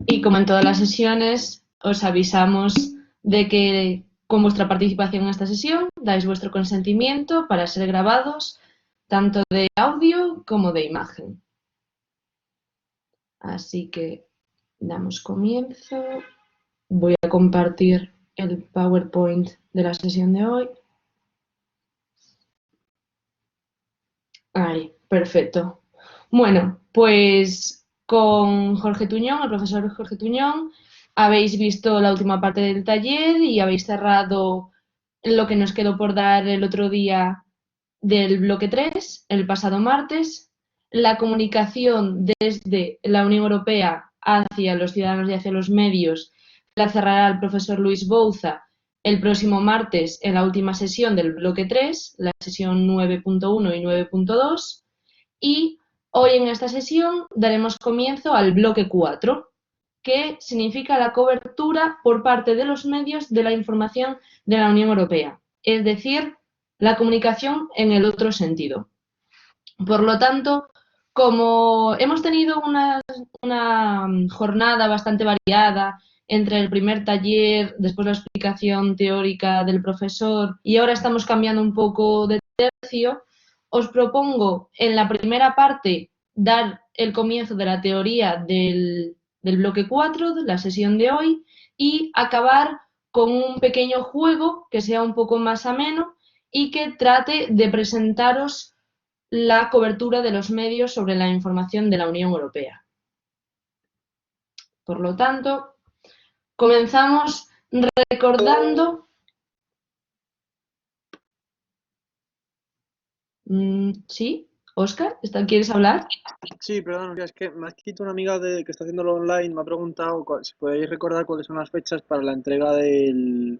Y como en todas las sesiones, os avisamos de que con vuestra participación en esta sesión dais vuestro consentimiento para ser grabados tanto de audio como de imagen. Así que damos comienzo. Voy a compartir el PowerPoint de la sesión de hoy. Ahí, perfecto. Bueno, pues con Jorge Tuñón, el profesor Jorge Tuñón, habéis visto la última parte del taller y habéis cerrado lo que nos quedó por dar el otro día del bloque 3, el pasado martes, la comunicación desde la Unión Europea hacia los ciudadanos y hacia los medios la cerrará el profesor Luis Bouza el próximo martes en la última sesión del bloque 3, la sesión 9.1 y 9.2, y hoy en esta sesión daremos comienzo al bloque 4, que significa la cobertura por parte de los medios de la información de la Unión Europea, es decir, la comunicación en el otro sentido. Por lo tanto, como hemos tenido una jornada bastante variada entre el primer taller, después la explicación teórica del profesor y ahora estamos cambiando un poco de tercio, os propongo en la primera parte dar el comienzo de la teoría del bloque 4, de la sesión de hoy, y acabar con un pequeño juego que sea un poco más ameno y que trate de presentaros la cobertura de los medios sobre la información de la Unión Europea. Por lo tanto, comenzamos recordando... ¿Sí? ¿Óscar? ¿Quieres hablar? Sí, perdón, es que me ha escrito una amiga que está haciéndolo online, me ha preguntado si podéis recordar cuáles son las fechas para la entrega de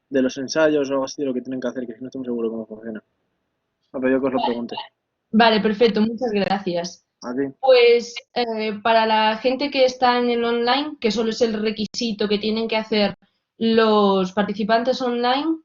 los ensayos o algo así de lo que tienen que hacer, que no estoy muy seguro cómo funciona. Me ha pedido que os lo pregunte. Vale, perfecto, muchas gracias. ¿A ti? Pues para la gente que está en el online, que solo es el requisito que tienen que hacer los participantes online,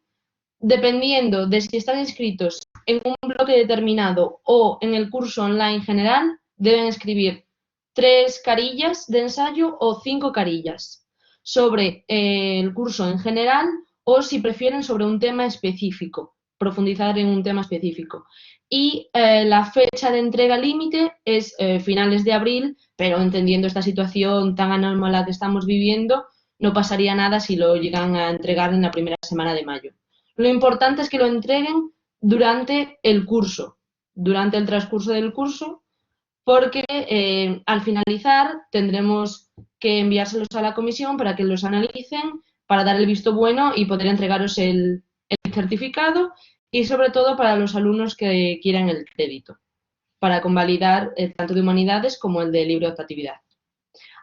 dependiendo de si están inscritos en un bloque determinado o en el curso online general, deben escribir 3 carillas de ensayo o 5 carillas sobre el curso en general o, si prefieren, sobre un tema específico, profundizar en un tema específico. Y la fecha de entrega límite es finales de abril, pero entendiendo esta situación tan anómala que estamos viviendo, no pasaría nada si lo llegan a entregar en la primera semana de mayo. Lo importante es que lo entreguen durante el curso, durante el transcurso del curso, porque al finalizar tendremos que enviárselos a la comisión para que los analicen, para dar el visto bueno y poder entregaros el certificado, y sobre todo para los alumnos que quieran el crédito, para convalidar tanto de humanidades como el de libre optatividad.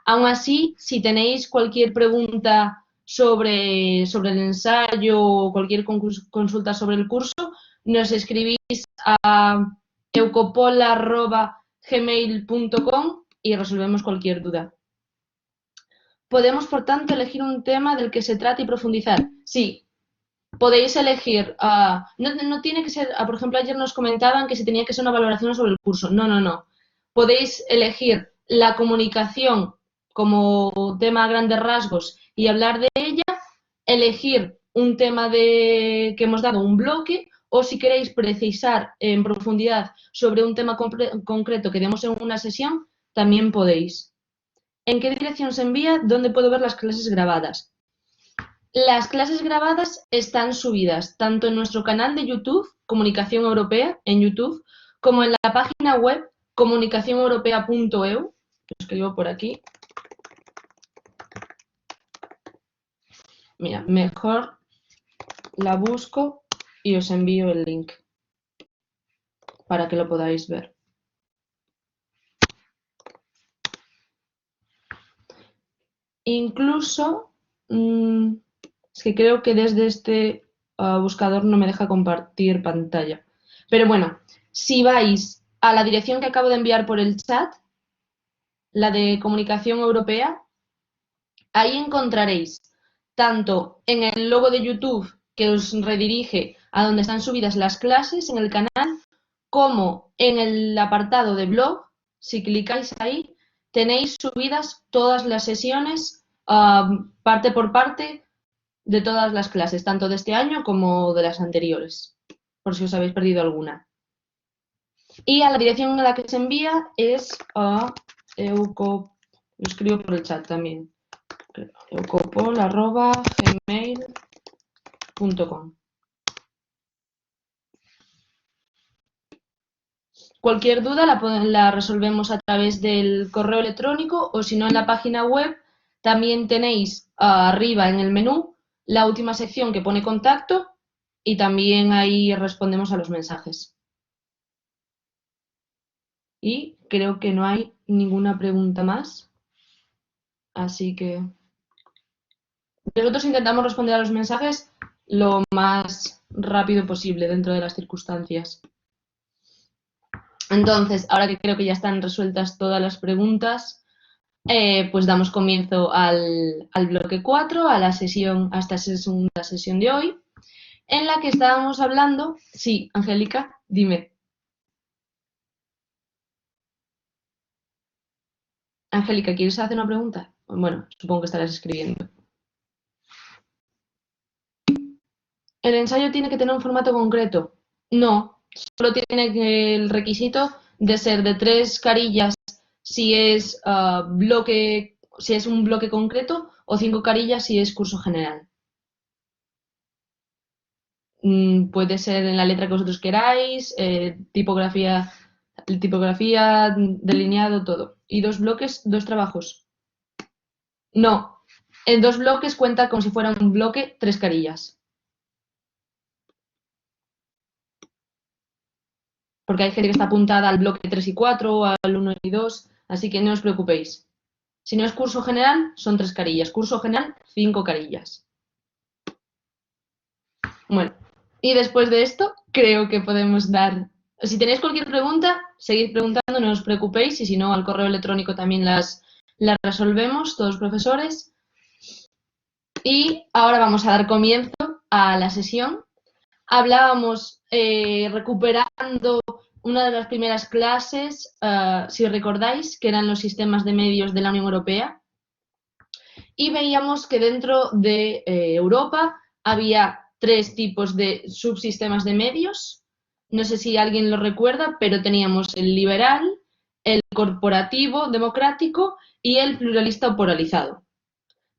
Aún así, si tenéis cualquier pregunta sobre el ensayo o cualquier consulta sobre el curso, nos escribís a eucopol@gmail.com y resolvemos cualquier duda. Podemos, por tanto, elegir un tema del que se trate y profundizar. Sí, podéis elegir. No tiene que ser, por ejemplo, ayer nos comentaban que si tenía que ser una valoración sobre el curso. No, no, no. Podéis elegir la comunicación como tema a grandes rasgos y hablar de ella, elegir un tema que hemos dado, un bloque, o si queréis precisar en profundidad sobre un tema concreto que demos en una sesión, también podéis. ¿En qué dirección se envía? ¿Dónde puedo ver las clases grabadas? Las clases grabadas están subidas tanto en nuestro canal de YouTube, Comunicación Europea, en YouTube, como en la página web comunicacioneuropea.eu. Lo escribo por aquí. Mira, mejor la busco y os envío el link para que lo podáis ver. Incluso, es que creo que desde este buscador no me deja compartir pantalla. Pero bueno, si vais a la dirección que acabo de enviar por el chat, la de Comunicación Europea, ahí encontraréis tanto en el logo de YouTube, que os redirige a donde están subidas las clases en el canal, como en el apartado de blog. Si clicáis ahí, tenéis subidas todas las sesiones, parte por parte, de todas las clases, tanto de este año como de las anteriores, por si os habéis perdido alguna. Y a la dirección a la que se envía es a eucopol, lo escribo por el chat también, eucopol@gmail.com. Cualquier duda la resolvemos a través del correo electrónico o si no en la página web también tenéis arriba en el menú la última sección que pone contacto y también ahí respondemos a los mensajes. Y creo que no hay ninguna pregunta más, así que nosotros intentamos responder a los mensajes lo más rápido posible dentro de las circunstancias. Entonces, ahora que creo que ya están resueltas todas las preguntas, pues damos comienzo al bloque 4, a esta segunda sesión de hoy, en la que estábamos hablando. Sí, Angélica, dime. Angélica, ¿quieres hacer una pregunta? Bueno, supongo que estarás escribiendo. ¿El ensayo tiene que tener un formato concreto? No, solo tiene el requisito de ser de 3 carillas si es si es un bloque concreto, o 5 carillas si es curso general. Puede ser en la letra que vosotros queráis, tipografía, delineado, todo. ¿Y 2 bloques, 2 trabajos? No, en 2 bloques cuenta como si fuera un bloque 3 carillas. Porque hay gente que está apuntada al bloque 3 y 4 o al 1 y 2, así que no os preocupéis. Si no es curso general, son 3 carillas. Curso general, 5 carillas. Bueno, y después de esto, creo que podemos dar... Si tenéis cualquier pregunta, seguid preguntando, no os preocupéis, y si no, al correo electrónico también las resolvemos, todos los profesores. Y ahora vamos a dar comienzo a la sesión. Hablábamos, recuperando una de las primeras clases, si recordáis, que eran los sistemas de medios de la Unión Europea, y veíamos que dentro de Europa había 3 tipos de subsistemas de medios. No sé si alguien lo recuerda, pero teníamos el liberal, el corporativo democrático y el pluralista o polarizado.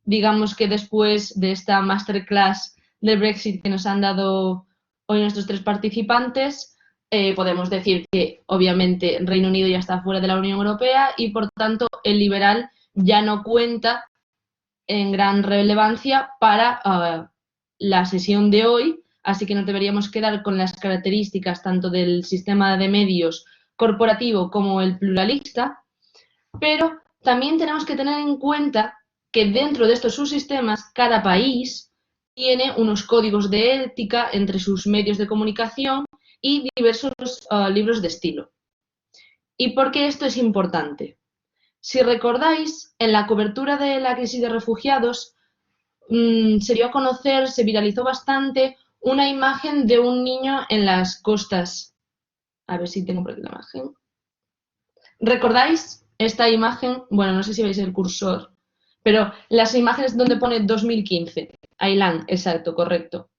Digamos que después de esta masterclass del Brexit que nos han dado hoy nuestros 3 participantes, podemos decir que obviamente Reino Unido ya está fuera de la Unión Europea y por tanto el liberal ya no cuenta en gran relevancia para la sesión de hoy, así que nos deberíamos quedar con las características tanto del sistema de medios corporativo como el pluralista, pero también tenemos que tener en cuenta que dentro de estos subsistemas cada país tiene unos códigos de ética entre sus medios de comunicación y diversos libros de estilo. ¿Y por qué esto es importante? Si recordáis, en la cobertura de la crisis de refugiados se dio a conocer, se viralizó bastante una imagen de un niño en las costas. A ver si tengo por aquí la imagen. ¿Recordáis esta imagen? Bueno, no sé si veis el cursor, pero las imágenes donde pone 2015. Ailán, exacto, correcto.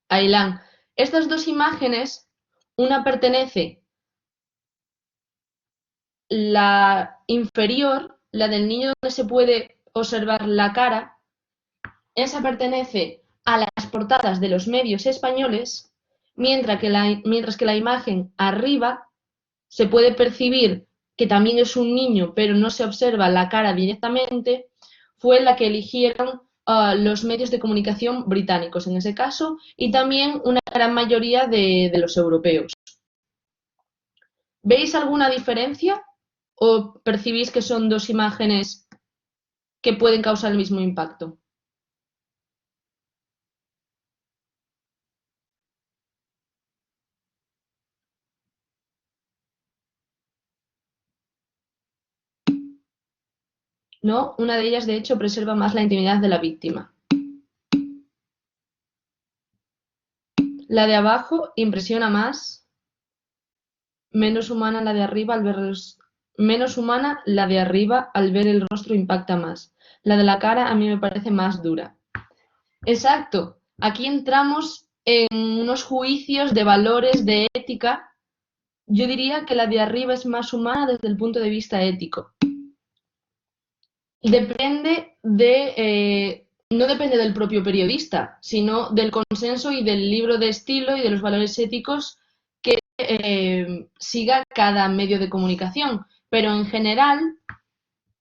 Ailán. Estas 2 imágenes, una pertenece, la inferior, la del niño donde se puede observar la cara, esa pertenece a las portadas de los medios españoles, mientras que la imagen arriba se puede percibir que también es un niño, pero no se observa la cara directamente, fue la que eligieron los medios de comunicación británicos en ese caso, y también una gran mayoría de los europeos. ¿Veis alguna diferencia o percibís que son 2 imágenes que pueden causar el mismo impacto? ¿No? Una de ellas, de hecho, preserva más la intimidad de la víctima. La de abajo impresiona más, menos humana la de arriba al ver menos humana, la de arriba, al ver el rostro impacta más. La de la cara a mí me parece más dura. Exacto. Aquí entramos en unos juicios de valores, de ética. Yo diría que la de arriba es más humana desde el punto de vista ético. No depende del propio periodista, sino del consenso y del libro de estilo y de los valores éticos que siga cada medio de comunicación. Pero en general,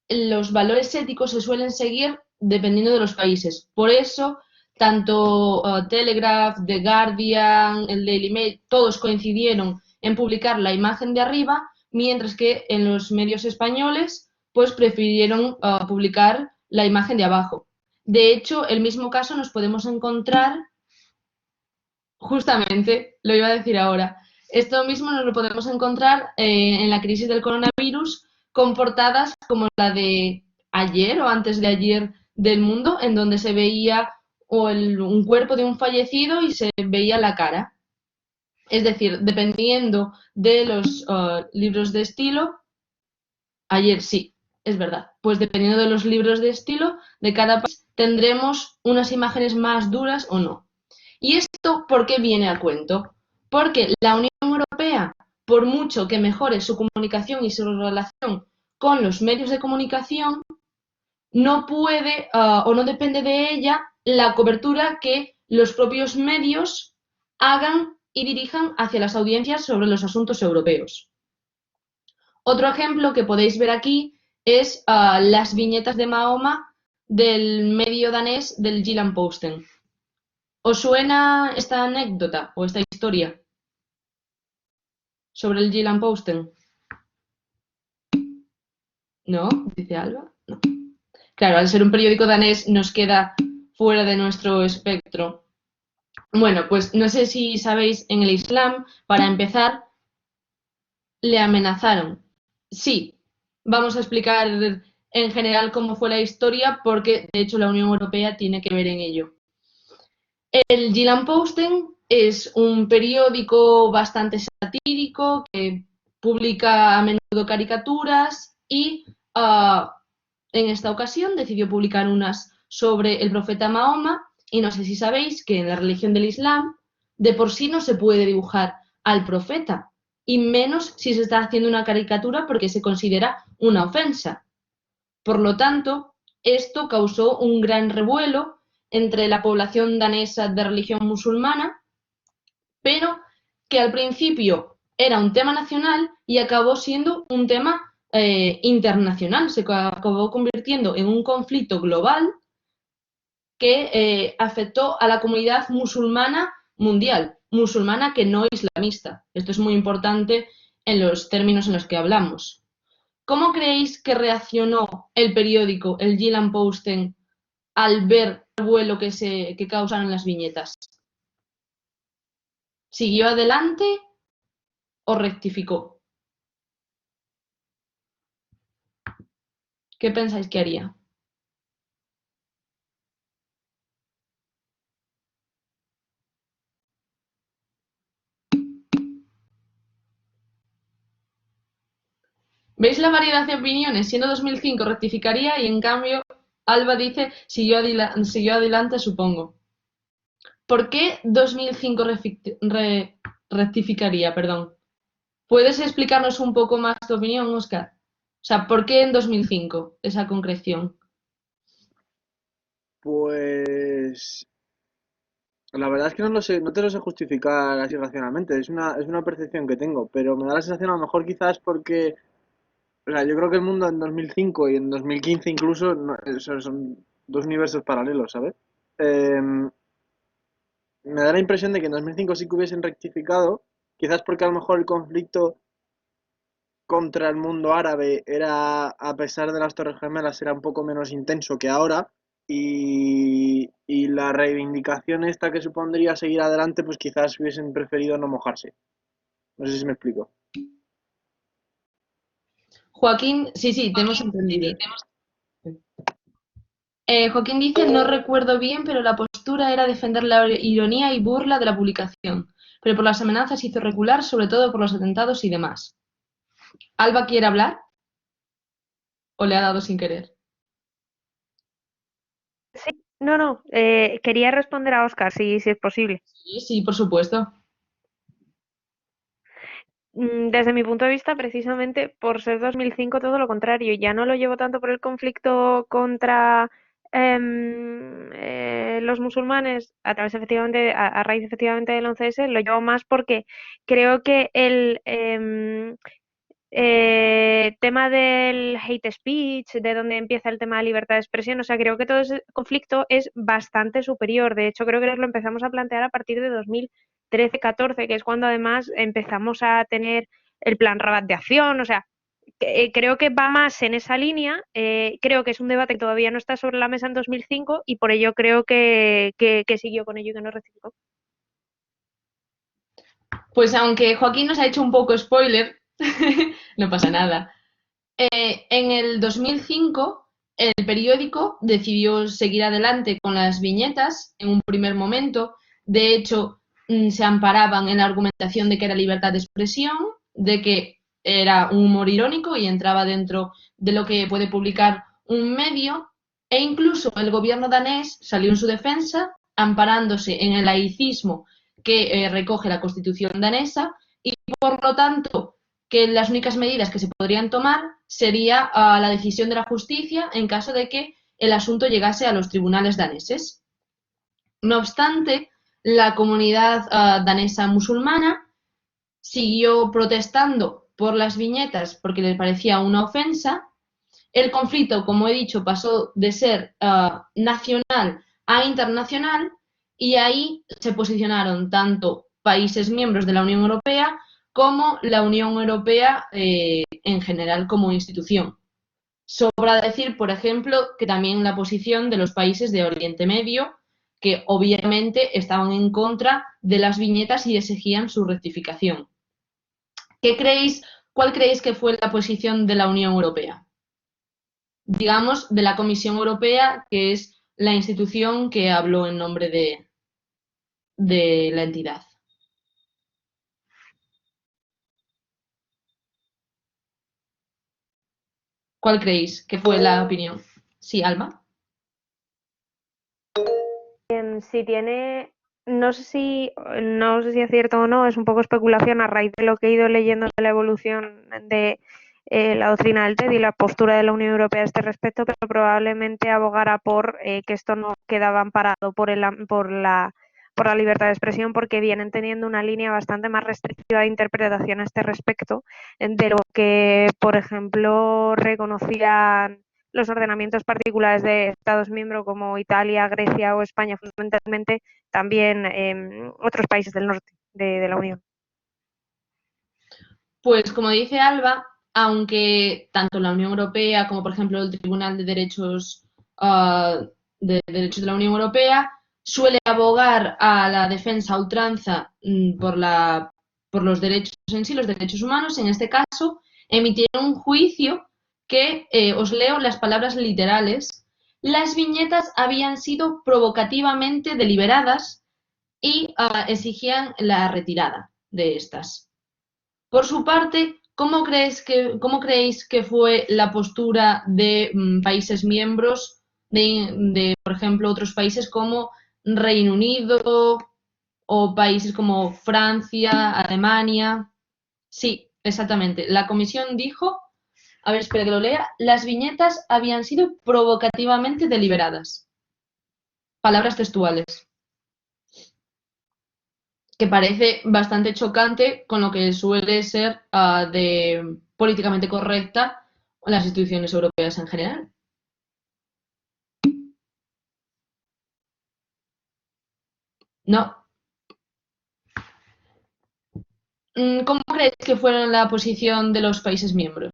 los valores éticos se suelen seguir dependiendo de los países. Por eso, tanto Telegraph, The Guardian, el Daily Mail, todos coincidieron en publicar la imagen de arriba, mientras que en los medios españoles, pues prefirieron publicar la imagen de abajo. De hecho, el mismo caso nos podemos encontrar, justamente, lo iba a decir ahora, esto mismo nos lo podemos encontrar en la crisis del coronavirus, con portadas como la de ayer o antes de ayer del Mundo, en donde se veía un cuerpo de un fallecido y se veía la cara. Es decir, dependiendo de los libros de estilo, ayer sí, es verdad, pues dependiendo de los libros de estilo de cada país, tendremos unas imágenes más duras o no. ¿Y esto por qué viene a cuento? Porque la Unión Europea, por mucho que mejore su comunicación y su relación con los medios de comunicación, no puede o no depende de ella la cobertura que los propios medios hagan y dirijan hacia las audiencias sobre los asuntos europeos. Otro ejemplo que podéis ver aquí es las viñetas de Mahoma del medio danés del Jyllands-Posten. ¿Os suena esta anécdota o esta historia sobre el Jyllands-Posten? ¿No? ¿Dice Alba? No. Claro, al ser un periódico danés nos queda fuera de nuestro espectro. Bueno, pues no sé si sabéis, en el Islam, para empezar, le amenazaron. Sí, vamos a explicar en general cómo fue la historia, porque de hecho la Unión Europea tiene que ver en ello. El Jyllands-Posten es un periódico bastante satírico que publica a menudo caricaturas y en esta ocasión decidió publicar unas sobre el profeta Mahoma, y no sé si sabéis que en la religión del Islam de por sí no se puede dibujar al profeta, y menos si se está haciendo una caricatura porque se considera una ofensa. Por lo tanto, esto causó un gran revuelo entre la población danesa de religión musulmana, pero que al principio era un tema nacional y acabó siendo un tema internacional. Se acabó convirtiendo en un conflicto global que afectó a la comunidad musulmana mundial, musulmana que no islamista. Esto es muy importante en los términos en los que hablamos. ¿Cómo creéis que reaccionó el periódico, el Jyllands-Posten, al ver el vuelo que causaron las viñetas? ¿Siguió adelante o rectificó? ¿Qué pensáis que haría? ¿Veis la variedad de opiniones? Siendo 2005 rectificaría y en cambio Alba dice siguió adelante, supongo. ¿Por qué 2005 rectificaría? Perdón. ¿Puedes explicarnos un poco más tu opinión, Óscar? O sea, ¿por qué en 2005 esa concreción? Pues la verdad es que no lo sé, no te lo sé justificar así racionalmente, es una percepción que tengo, pero me da la sensación a lo mejor quizás porque, o sea, yo creo que el mundo en 2005 y en 2015 incluso son dos universos paralelos, ¿sabes? Em, Me da la impresión de que en 2005 sí que hubiesen rectificado, quizás porque a lo mejor el conflicto contra el mundo árabe era, a pesar de las Torres Gemelas, era un poco menos intenso que ahora, y la reivindicación esta que supondría seguir adelante, pues quizás hubiesen preferido no mojarse. No sé si me explico. Joaquín, sí, te hemos entendido. Joaquín dice, no recuerdo bien, pero la postura era defender la ironía y burla de la publicación, pero por las amenazas hizo recular, sobre todo por los atentados y demás. ¿Alba quiere hablar? o le ha dado sin querer? Sí, no, quería responder a Oscar, si es posible. Sí, sí, por supuesto. Desde mi punto de vista, precisamente por ser 2005, todo lo contrario. Ya no lo llevo tanto por el conflicto contra los musulmanes a través efectivamente, a raíz efectivamente del 11S, lo llevo más porque creo que el tema del hate speech, de donde empieza el tema de libertad de expresión, o sea, creo que todo ese conflicto es bastante superior. De hecho, creo que nos lo empezamos a plantear a partir de 2013-14, que es cuando además empezamos a tener el plan Rabat de acción, o sea, creo que va más en esa línea. Creo que es un debate que todavía no está sobre la mesa en 2005 y por ello creo que siguió con ello y que no rectificó. Pues aunque Joaquín nos ha hecho un poco spoiler, no pasa nada. En el 2005, el periódico decidió seguir adelante con las viñetas en un primer momento. De hecho, se amparaban en la argumentación de que era libertad de expresión, de que era un humor irónico y entraba dentro de lo que puede publicar un medio, e incluso el gobierno danés salió en su defensa, amparándose en el laicismo que recoge la Constitución danesa, y por lo tanto que las únicas medidas que se podrían tomar sería la decisión de la justicia en caso de que el asunto llegase a los tribunales daneses. No obstante, la comunidad danesa musulmana siguió protestando por las viñetas porque les parecía una ofensa. El conflicto, como he dicho, pasó de ser nacional a internacional, y ahí se posicionaron tanto países miembros de la Unión Europea como la Unión Europea en general como institución. Sobra decir, por ejemplo, que también la posición de los países de Oriente Medio, que obviamente estaban en contra de las viñetas y exigían su rectificación. ¿Cuál creéis que fue la posición de la Unión Europea? Digamos, de la Comisión Europea, que es la institución que habló en nombre de la entidad. ¿Cuál creéis que fue la opinión? Sí, Alma. Si tiene, no sé si es cierto o no, es un poco especulación a raíz de lo que he ido leyendo de la evolución de la doctrina del TED y la postura de la Unión Europea a este respecto, pero probablemente abogara por que esto no quedaba amparado por la libertad de expresión, porque vienen teniendo una línea bastante más restrictiva de interpretación a este respecto de lo que, por ejemplo, reconocían los ordenamientos particulares de Estados miembros como Italia, Grecia o España, fundamentalmente, también otros países del norte de la Unión. Pues como dice Alba, aunque tanto la Unión Europea como por ejemplo el Tribunal de Derechos de la Unión Europea suele abogar a la defensa a ultranza por los derechos en sí, los derechos humanos, en este caso emitieron un juicio que, os leo las palabras literales: las viñetas habían sido provocativamente deliberadas y exigían la retirada de estas. Por su parte, cómo creéis que fue la postura de países miembros, por ejemplo, otros países como Reino Unido o países como Francia, Alemania? Sí, exactamente. La comisión dijo, a ver, espera que lo lea, las viñetas habían sido provocativamente deliberadas. Palabras textuales. Que parece bastante chocante con lo que suele ser de políticamente correcta las instituciones europeas en general. No. ¿Cómo crees que fue la posición de los países miembros?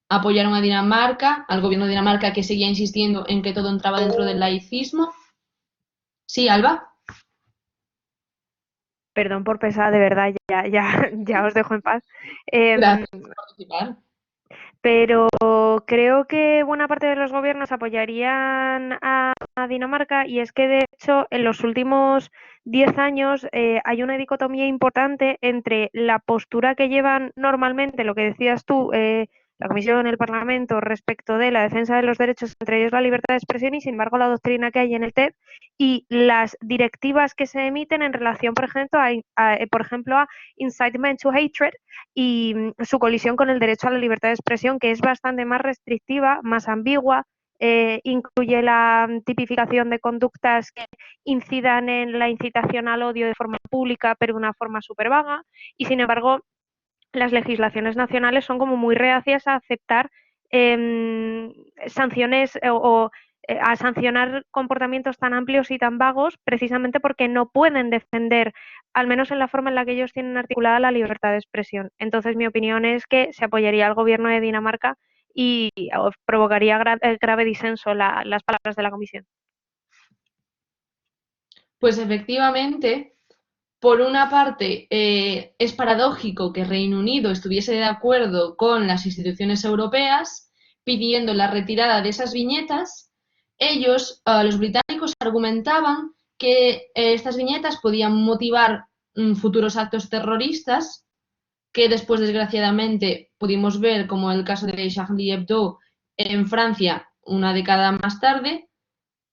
¿Apoyaron a Dinamarca, al gobierno de Dinamarca, que seguía insistiendo en que todo entraba dentro del laicismo? Sí, Alba. Perdón por pesar, de verdad, ya os dejo en paz. Gracias por participar. Pero creo que buena parte de los gobiernos apoyarían a Dinamarca, y es que de hecho en los últimos 10 años hay una dicotomía importante entre la postura que llevan normalmente, lo que decías tú, la Comisión, el Parlamento, respecto de la defensa de los derechos, entre ellos la libertad de expresión, y sin embargo la doctrina que hay en el TED y las directivas que se emiten en relación, por ejemplo, a incitement to hatred y su colisión con el derecho a la libertad de expresión, que es bastante más restrictiva, más ambigua, incluye la tipificación de conductas que incidan en la incitación al odio de forma pública, pero de una forma súper vaga, y sin embargo las legislaciones nacionales son como muy reacias a aceptar sanciones a sancionar comportamientos tan amplios y tan vagos, precisamente porque no pueden defender, al menos en la forma en la que ellos tienen articulada, la libertad de expresión. Entonces, mi opinión es que se apoyaría al gobierno de Dinamarca y provocaría grave disenso las palabras de la Comisión. Pues efectivamente, por una parte, es paradójico que Reino Unido estuviese de acuerdo con las instituciones europeas pidiendo la retirada de esas viñetas. Ellos, los británicos, argumentaban que estas viñetas podían motivar futuros actos terroristas, que después, desgraciadamente, pudimos ver, como el caso de Charlie Hebdo en Francia una década más tarde,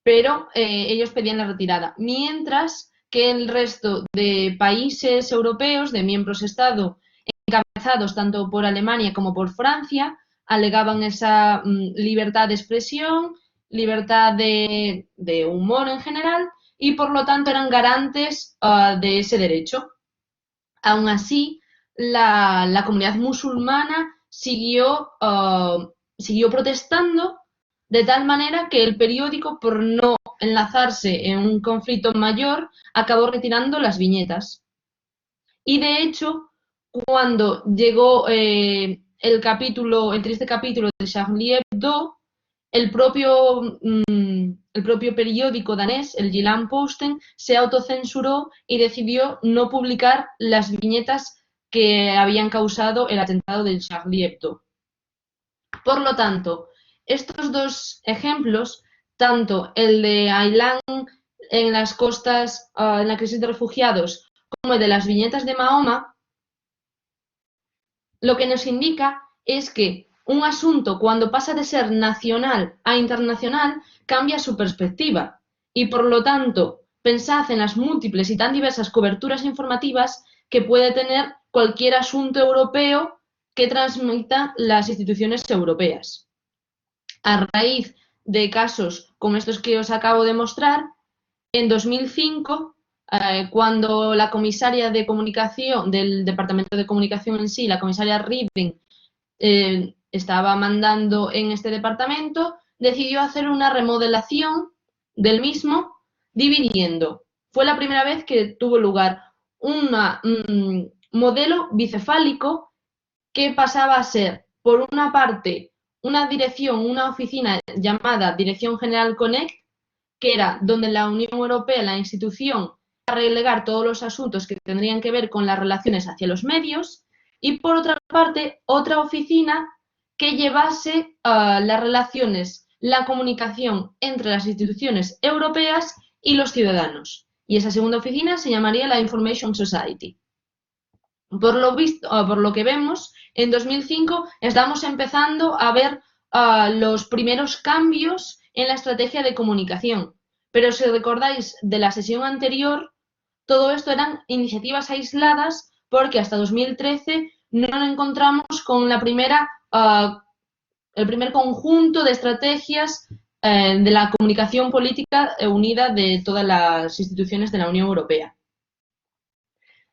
pero ellos pedían la retirada, mientras que el resto de países europeos, de miembros Estado, encabezados tanto por Alemania como por Francia, alegaban esa libertad de expresión, libertad de humor en general, y por lo tanto eran garantes de ese derecho. Aún así, la comunidad musulmana siguió protestando, de tal manera que el periódico, por no enlazarse en un conflicto mayor, acabó retirando las viñetas. Y de hecho, cuando llegó el triste capítulo de Charlie Hebdo, el propio periódico danés, el Jyllands-Posten, se autocensuró y decidió no publicar las viñetas que habían causado el atentado del Charlie Hebdo. Por lo tanto, estos dos ejemplos, tanto el de Aylan en las costas, en la crisis de refugiados, como el de las viñetas de Mahoma, lo que nos indica es que un asunto, cuando pasa de ser nacional a internacional, cambia su perspectiva y, por lo tanto, pensad en las múltiples y tan diversas coberturas informativas que puede tener cualquier asunto europeo que transmita las instituciones europeas. A raíz de casos como estos que os acabo de mostrar, en 2005, cuando la comisaria de comunicación del Departamento de Comunicación en sí, la comisaria Reding, estaba mandando en este departamento, decidió hacer una remodelación del mismo, dividiendo. Fue la primera vez que tuvo lugar un modelo bicefálico que pasaba a ser, por una parte, una dirección, una oficina llamada Dirección General Connect, que era donde la Unión Europea, la institución, a relegar todos los asuntos que tendrían que ver con las relaciones hacia los medios, y por otra parte, otra oficina que llevase las relaciones, la comunicación entre las instituciones europeas y los ciudadanos. Y esa segunda oficina se llamaría la Information Society. Por lo que vemos, en 2005 estamos empezando a ver los primeros cambios en la estrategia de comunicación. Pero si recordáis de la sesión anterior, todo esto eran iniciativas aisladas porque hasta 2013 no nos encontramos con el primer conjunto de estrategias de la comunicación política unida de todas las instituciones de la Unión Europea.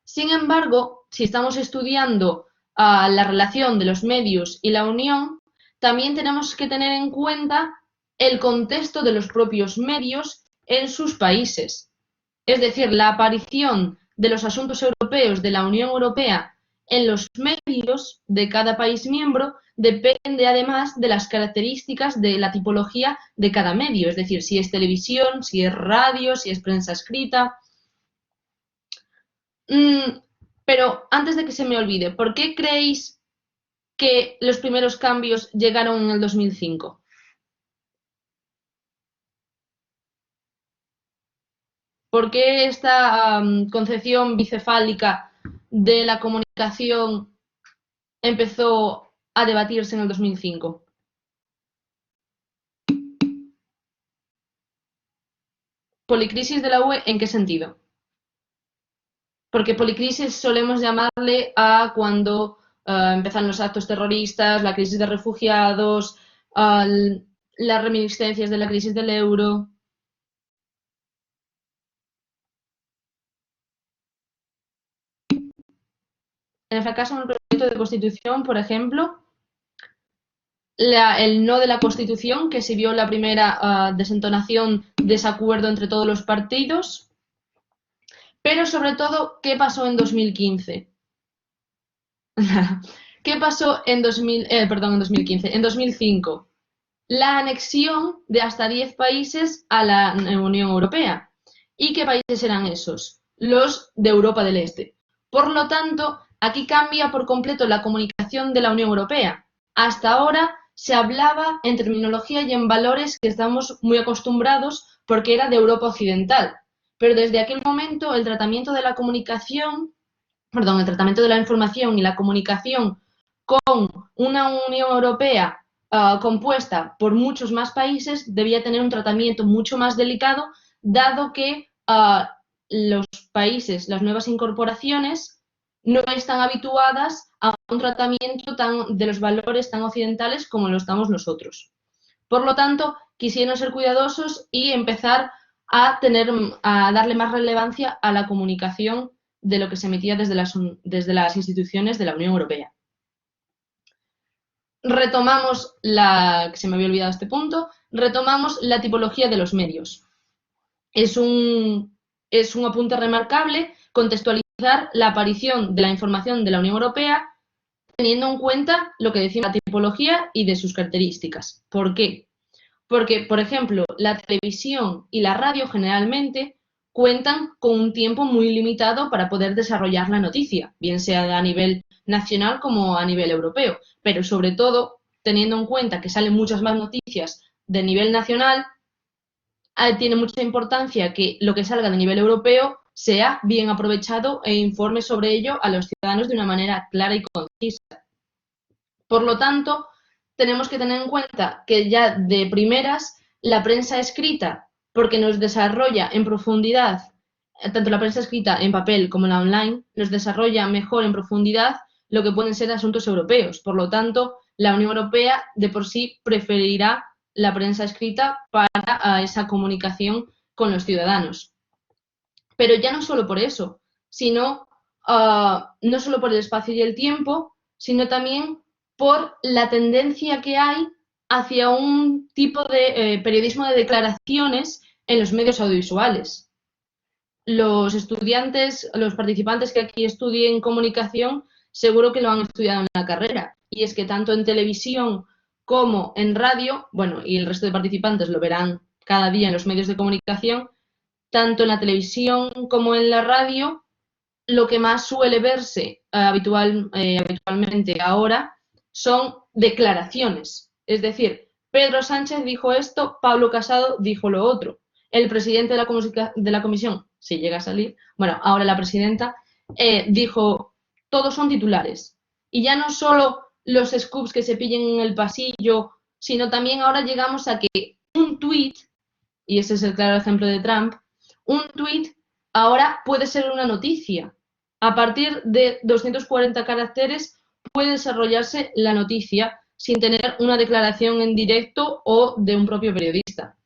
Sin embargo, si estamos estudiando la relación de los medios y la Unión, también tenemos que tener en cuenta el contexto de los propios medios en sus países. Es decir, la aparición de los asuntos europeos de la Unión Europea en los medios de cada país miembro depende además de las características de la tipología de cada medio, es decir, si es televisión, si es radio, si es prensa escrita. Pero antes de que se me olvide, ¿por qué creéis que los primeros cambios llegaron en el 2005? ¿Por qué esta concepción bicefálica de la comunicación empezó a debatirse en el 2005. ¿Policrisis de la UE en qué sentido? Porque policrisis solemos llamarle a cuando empiezan los actos terroristas, la crisis de refugiados, las reminiscencias de la crisis del euro. En el fracaso en el proyecto de constitución, por ejemplo, el no de la Constitución, que se vio la primera desentonación, desacuerdo entre todos los partidos, pero sobre todo, ¿qué pasó en 2015? ¿Qué pasó en 2015? En 2005, la anexión de hasta 10 países a la Unión Europea. ¿Y qué países eran esos? Los de Europa del Este. Por lo tanto, aquí cambia por completo la comunicación de la Unión Europea. Hasta ahora se hablaba en terminología y en valores que estamos muy acostumbrados porque era de Europa Occidental. Pero desde aquel momento el tratamiento de la comunicación, el tratamiento de la información y la comunicación con una Unión Europea compuesta por muchos más países debía tener un tratamiento mucho más delicado, dado que los países, las nuevas incorporaciones, no están habituadas a un tratamiento de los valores tan occidentales como lo estamos nosotros. Por lo tanto, quisieron ser cuidadosos y empezar a darle más relevancia a la comunicación de lo que se emitía desde las instituciones de la Unión Europea. Retomamos que se me había olvidado este punto, retomamos la tipología de los medios. Es un apunte remarcable contextualizar la aparición de la información de la Unión Europea teniendo en cuenta lo que decimos, la tipología y de sus características. ¿Por qué? Porque, por ejemplo, la televisión y la radio generalmente cuentan con un tiempo muy limitado para poder desarrollar la noticia, bien sea a nivel nacional como a nivel europeo, pero sobre todo teniendo en cuenta que salen muchas más noticias de nivel nacional, tiene mucha importancia que lo que salga de nivel europeo sea bien aprovechado e informe sobre ello a los ciudadanos de una manera clara y concisa. Por lo tanto, tenemos que tener en cuenta que ya de primeras la prensa escrita, porque nos desarrolla en profundidad, tanto la prensa escrita en papel como la online, nos desarrolla mejor en profundidad lo que pueden ser asuntos europeos. Por lo tanto, la Unión Europea de por sí preferirá la prensa escrita para esa comunicación con los ciudadanos. Pero ya no solo por eso, sino no solo por el espacio y el tiempo, sino también por la tendencia que hay hacia un tipo de periodismo de declaraciones en los medios audiovisuales. Los estudiantes, los participantes que aquí estudien comunicación, seguro que lo han estudiado en la carrera. Y es que tanto en televisión como en radio, bueno, y el resto de participantes lo verán cada día en los medios de comunicación, tanto en la televisión como en la radio, lo que más suele verse habitualmente ahora son declaraciones. Es decir, Pedro Sánchez dijo esto, Pablo Casado dijo lo otro. El presidente de la comisión, si llega a salir, bueno, ahora la presidenta, dijo, todos son titulares. Y ya no solo los scoops que se pillen en el pasillo, sino también ahora llegamos a que un tuit, y ese es el claro ejemplo de Trump, un tuit ahora puede ser una noticia. A partir de 240 caracteres puede desarrollarse la noticia sin tener una declaración en directo o de un propio periodista.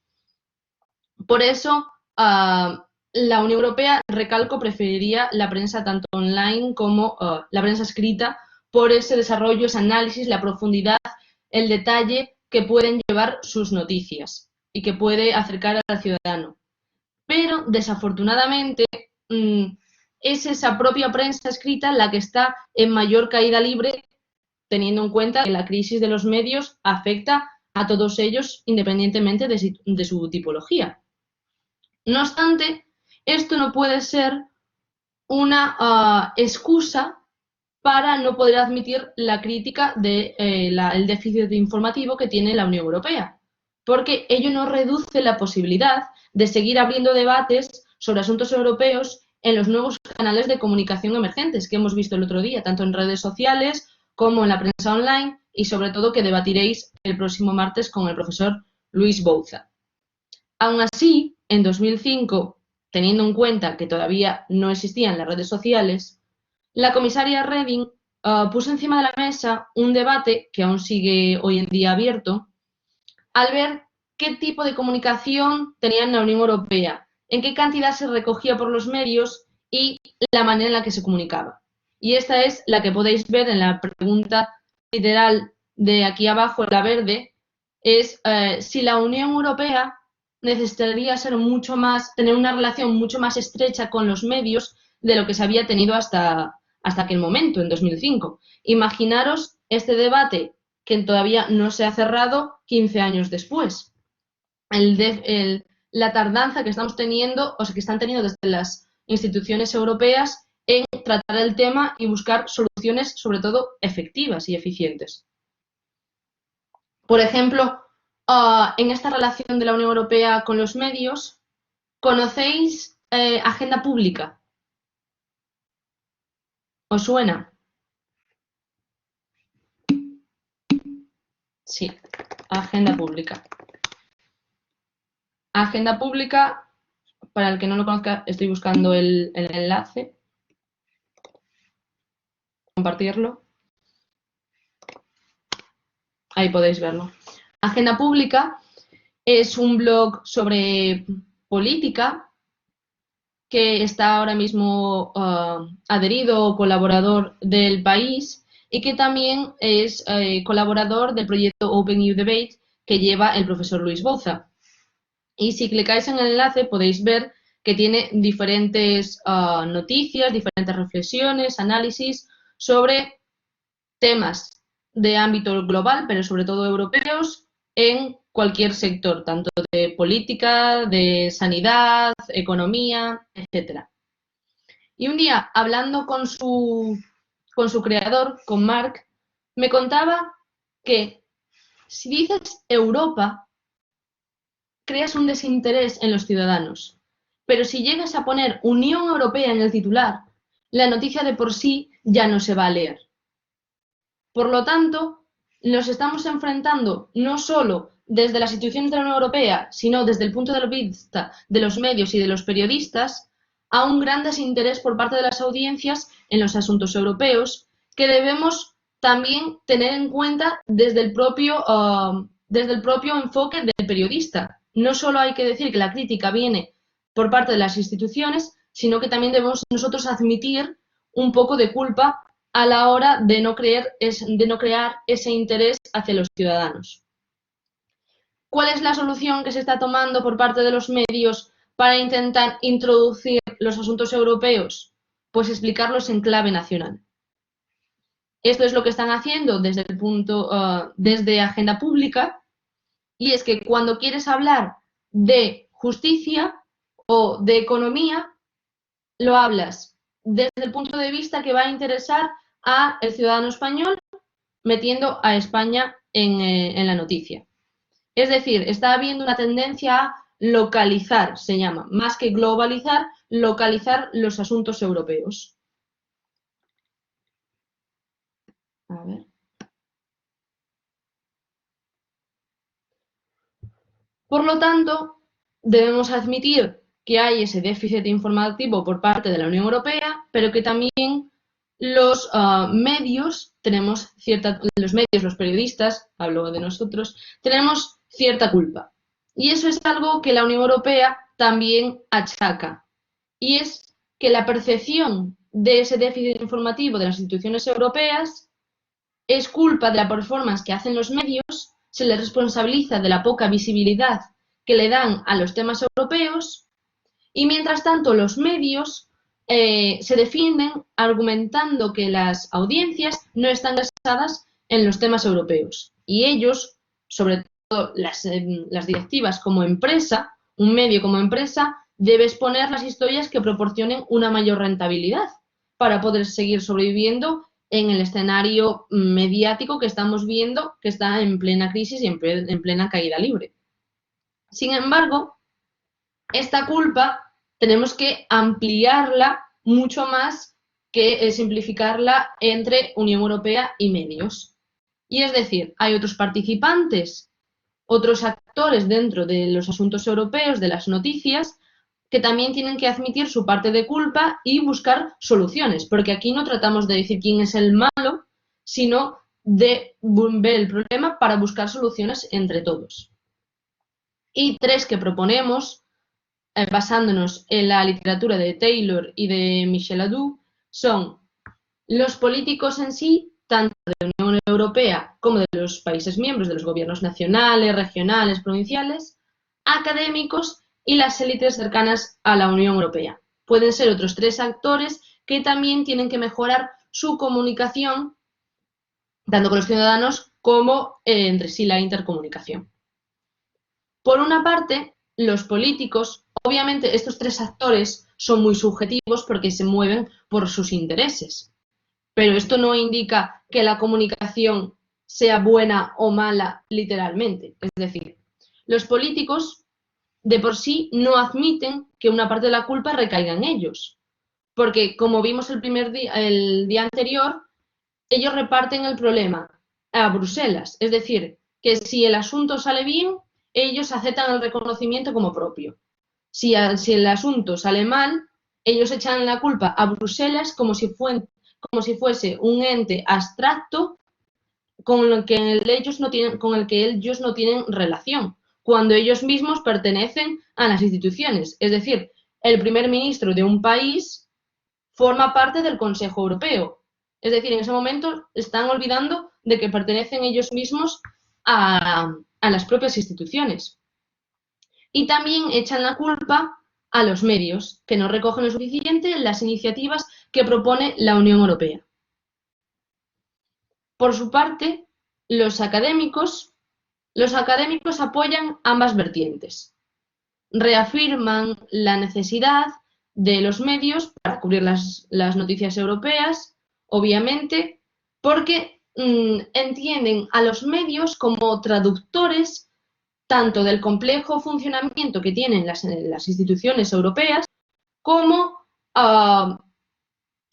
Por eso, la Unión Europea, recalco, preferiría la prensa tanto online como la prensa escrita por ese desarrollo, ese análisis, la profundidad, el detalle que pueden llevar sus noticias y que puede acercar al ciudadano. Pero, desafortunadamente, es esa propia prensa escrita la que está en mayor caída libre, teniendo en cuenta que la crisis de los medios afecta a todos ellos independientemente de su tipología. No obstante, esto no puede ser una excusa para no poder admitir la crítica del déficit informativo que tiene la Unión Europea, porque ello no reduce la posibilidad de seguir abriendo debates sobre asuntos europeos en los nuevos canales de comunicación emergentes que hemos visto el otro día, tanto en redes sociales como en la prensa online y sobre todo que debatiréis el próximo martes con el profesor Luis Bouza. Aún así, en 2005, teniendo en cuenta que todavía no existían las redes sociales, la comisaria Reding puso encima de la mesa un debate que aún sigue hoy en día abierto, al ver qué tipo de comunicación tenía en la Unión Europea, en qué cantidad se recogía por los medios y la manera en la que se comunicaba. Y esta es la que podéis ver en la pregunta literal de aquí abajo, la verde, es si la Unión Europea necesitaría ser mucho más, tener una relación mucho más estrecha con los medios de lo que se había tenido hasta aquel momento, en 2005. Imaginaros este debate que todavía no se ha cerrado 15 años después. La tardanza que estamos teniendo, o sea, que están teniendo desde las instituciones europeas en tratar el tema y buscar soluciones, sobre todo, efectivas y eficientes. Por ejemplo, en esta relación de la Unión Europea con los medios, ¿conocéis agenda pública? ¿Os suena? Sí, agenda pública. Agenda pública, para el que no lo conozca, estoy buscando el enlace. Compartirlo. Ahí podéis verlo. Agenda pública es un blog sobre política que está ahora mismo adherido o colaborador del País y que también es colaborador del proyecto Open EU Debate que lleva el profesor Luis Bouza. Y si clicáis en el enlace podéis ver que tiene diferentes noticias, diferentes reflexiones, análisis sobre temas de ámbito global, pero sobre todo europeos, en cualquier sector, tanto de política, de sanidad, economía, etc. Y un día, hablando con su creador, con Mark, me contaba que si dices Europa, creas un desinterés en los ciudadanos. Pero si llegas a poner Unión Europea en el titular, la noticia de por sí ya no se va a leer. Por lo tanto, nos estamos enfrentando no solo desde las instituciones de la Unión Europea, sino desde el punto de vista de los medios y de los periodistas, a un gran desinterés por parte de las audiencias en los asuntos europeos, que debemos también tener en cuenta desde el propio enfoque del periodista. No solo hay que decir que la crítica viene por parte de las instituciones, sino que también debemos nosotros admitir un poco de culpa a la hora de no crear ese interés hacia los ciudadanos. ¿Cuál es la solución que se está tomando por parte de los medios para intentar introducir los asuntos europeos? Pues explicarlos en clave nacional. Esto es lo que están haciendo desde Agenda Pública, y es que cuando quieres hablar de justicia o de economía, lo hablas desde el punto de vista que va a interesar al ciudadano español, metiendo a España en la noticia. Es decir, está habiendo una tendencia a localizar, se llama, más que globalizar, localizar los asuntos europeos. A ver. Por lo tanto, debemos admitir que hay ese déficit informativo por parte de la Unión Europea, pero que también los medios, los periodistas, hablo de nosotros, tenemos cierta culpa. Y eso es algo que la Unión Europea también achaca. Y es que la percepción de ese déficit informativo de las instituciones europeas es culpa de la performance que hacen los medios, se les responsabiliza de la poca visibilidad que le dan a los temas europeos, y mientras tanto los medios se defienden argumentando que las audiencias no están interesadas en los temas europeos. Y ellos, sobre todo las directivas como empresa, un medio como empresa, debe exponer las historias que proporcionen una mayor rentabilidad para poder seguir sobreviviendo en el escenario mediático que estamos viendo, que está en plena crisis y en plena caída libre. Sin embargo, esta culpa tenemos que ampliarla mucho más que es simplificarla entre Unión Europea y medios. Y es decir, hay otros participantes, otros actores dentro de los asuntos europeos, de las noticias, que también tienen que admitir su parte de culpa y buscar soluciones, porque aquí no tratamos de decir quién es el malo, sino de ver el problema para buscar soluciones entre todos. Y tres que proponemos, basándonos en la literatura de Taylor y de Michel Adoux, son los políticos en sí, tanto de la Unión Europea como de los países miembros, de los gobiernos nacionales, regionales, provinciales, académicos y las élites cercanas a la Unión Europea. Pueden ser otros tres actores que también tienen que mejorar su comunicación, tanto con los ciudadanos como entre sí la intercomunicación. Por una parte, los políticos, obviamente estos tres actores son muy subjetivos porque se mueven por sus intereses, pero esto no indica que la comunicación sea buena o mala literalmente. Es decir, los políticos de por sí no admiten que una parte de la culpa recaiga en ellos, porque como vimos el día anterior, ellos reparten el problema a Bruselas, es decir, que si el asunto sale bien, ellos aceptan el reconocimiento como propio. Si el asunto sale mal, ellos echan la culpa a Bruselas como si fuese un ente abstracto con el que ellos no tienen relación, cuando ellos mismos pertenecen a las instituciones. Es decir, el primer ministro de un país forma parte del Consejo Europeo. Es decir, en ese momento están olvidando de que pertenecen ellos mismos a las propias instituciones. Y también echan la culpa a los medios, que no recogen lo suficiente las iniciativas que propone la Unión Europea. Por su parte, los académicos apoyan ambas vertientes. Reafirman la necesidad de los medios para cubrir las noticias europeas, obviamente, porque entienden a los medios como traductores tanto del complejo funcionamiento que tienen las instituciones europeas, como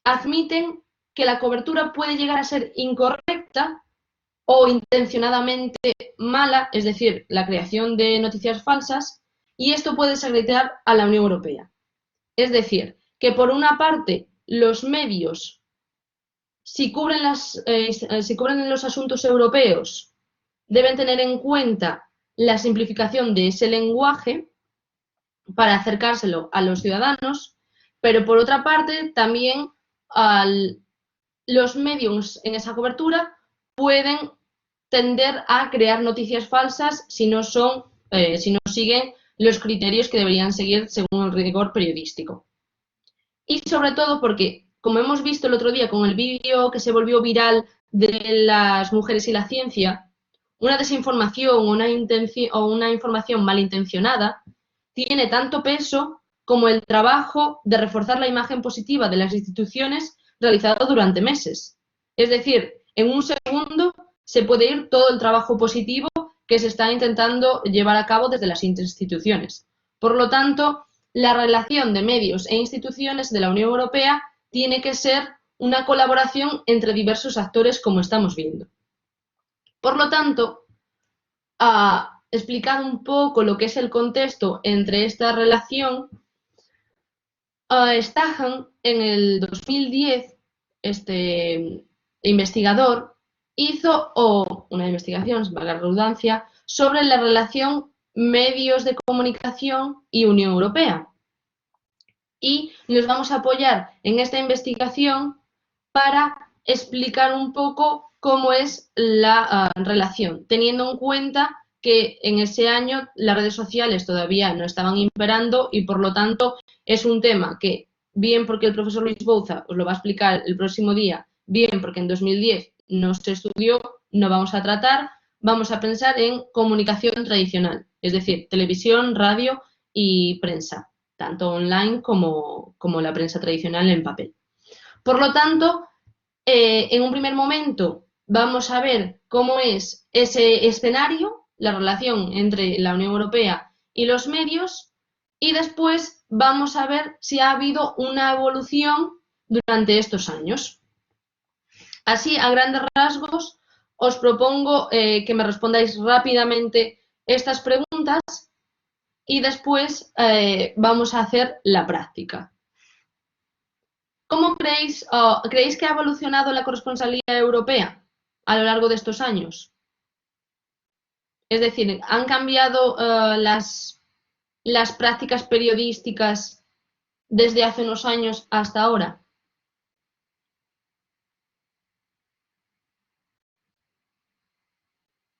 admiten que la cobertura puede llegar a ser incorrecta o intencionadamente mala, es decir, la creación de noticias falsas, y esto puede desacreditar a la Unión Europea. Es decir, que por una parte los medios, si cubren los asuntos europeos, deben tener en cuenta la simplificación de ese lenguaje para acercárselo a los ciudadanos, pero por otra parte también los medios en esa cobertura pueden tender a crear noticias falsas si no siguen los criterios que deberían seguir según el rigor periodístico. Y sobre todo porque, como hemos visto el otro día con el vídeo que se volvió viral de las mujeres y la ciencia, una desinformación o una información malintencionada tiene tanto peso como el trabajo de reforzar la imagen positiva de las instituciones realizado durante meses. Es decir, en un segundo se puede ir todo el trabajo positivo que se está intentando llevar a cabo desde las instituciones. Por lo tanto, la relación de medios e instituciones de la Unión Europea tiene que ser una colaboración entre diversos actores, como estamos viendo. Por lo tanto, explicado un poco lo que es el contexto entre esta relación, Stahan en el 2010, este investigador, hizo una investigación, valga la redundancia, sobre la relación medios de comunicación y Unión Europea. Y nos vamos a apoyar en esta investigación para explicar un poco cómo es la relación, teniendo en cuenta que en ese año las redes sociales todavía no estaban imperando y por lo tanto es un tema que, bien porque el profesor Luis Bouza os lo va a explicar el próximo día, bien porque en 2010 no se estudió, no vamos a tratar, vamos a pensar en comunicación tradicional, es decir, televisión, radio y prensa, tanto online como la prensa tradicional en papel. Por lo tanto, en un primer momento vamos a ver cómo es ese escenario, la relación entre la Unión Europea y los medios, y después vamos a ver si ha habido una evolución durante estos años. Así, a grandes rasgos, os propongo que me respondáis rápidamente estas preguntas y después vamos a hacer la práctica. ¿Cómo creéis que ha evolucionado la corresponsalía europea a lo largo de estos años? Es decir, ¿han cambiado las prácticas periodísticas desde hace unos años hasta ahora?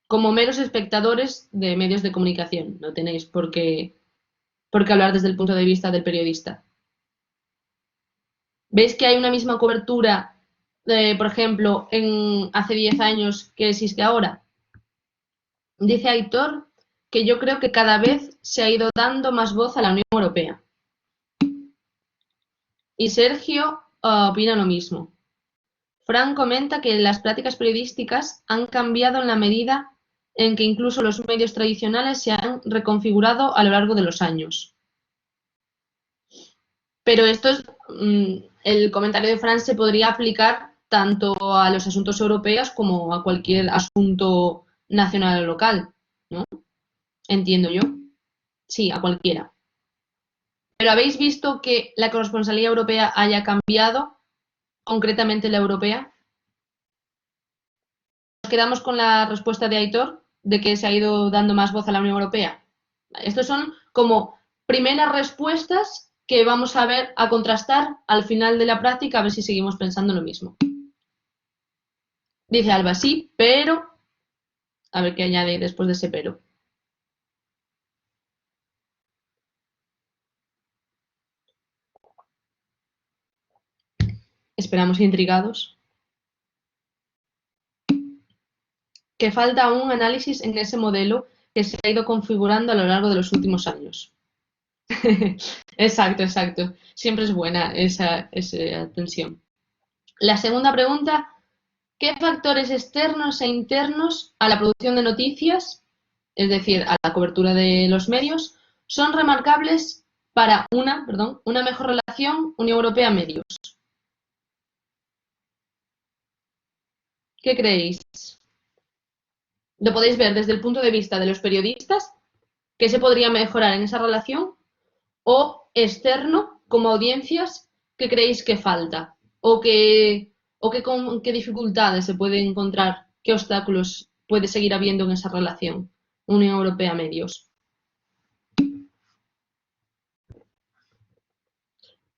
Como meros espectadores de medios de comunicación, no tenéis por qué hablar desde el punto de vista del periodista. ¿Veis que hay una misma cobertura, por ejemplo, hace 10 años que existe ahora? Dice Aitor que yo creo que cada vez se ha ido dando más voz a la Unión Europea. Y Sergio opina lo mismo. Fran comenta que las prácticas periodísticas han cambiado en la medida en que incluso los medios tradicionales se han reconfigurado a lo largo de los años. Pero el comentario de Fran se podría aplicar tanto a los asuntos europeos como a cualquier asunto nacional o local, ¿no? Entiendo yo. Sí, a cualquiera. Pero ¿habéis visto que la corresponsalía europea haya cambiado, concretamente la europea? Nos quedamos con la respuesta de Aitor, de que se ha ido dando más voz a la Unión Europea. Estos son como primeras respuestas que vamos a ver, a contrastar al final de la práctica, a ver si seguimos pensando lo mismo. Dice Alba, sí, pero... A ver qué añade después de ese pero. Esperamos intrigados. Que falta un análisis en ese modelo que se ha ido configurando a lo largo de los últimos años. Exacto, exacto. Siempre es buena esa tensión. La segunda pregunta, ¿qué factores externos e internos a la producción de noticias, es decir, a la cobertura de los medios, son remarcables para una mejor relación Unión Europea-medios? ¿Qué creéis? Lo podéis ver desde el punto de vista de los periodistas, ¿qué se podría mejorar en esa relación? O externo, como audiencias, ¿qué creéis que falta? ¿Qué dificultades se pueden encontrar? ¿Qué obstáculos puede seguir habiendo en esa relación Unión Europea-medios?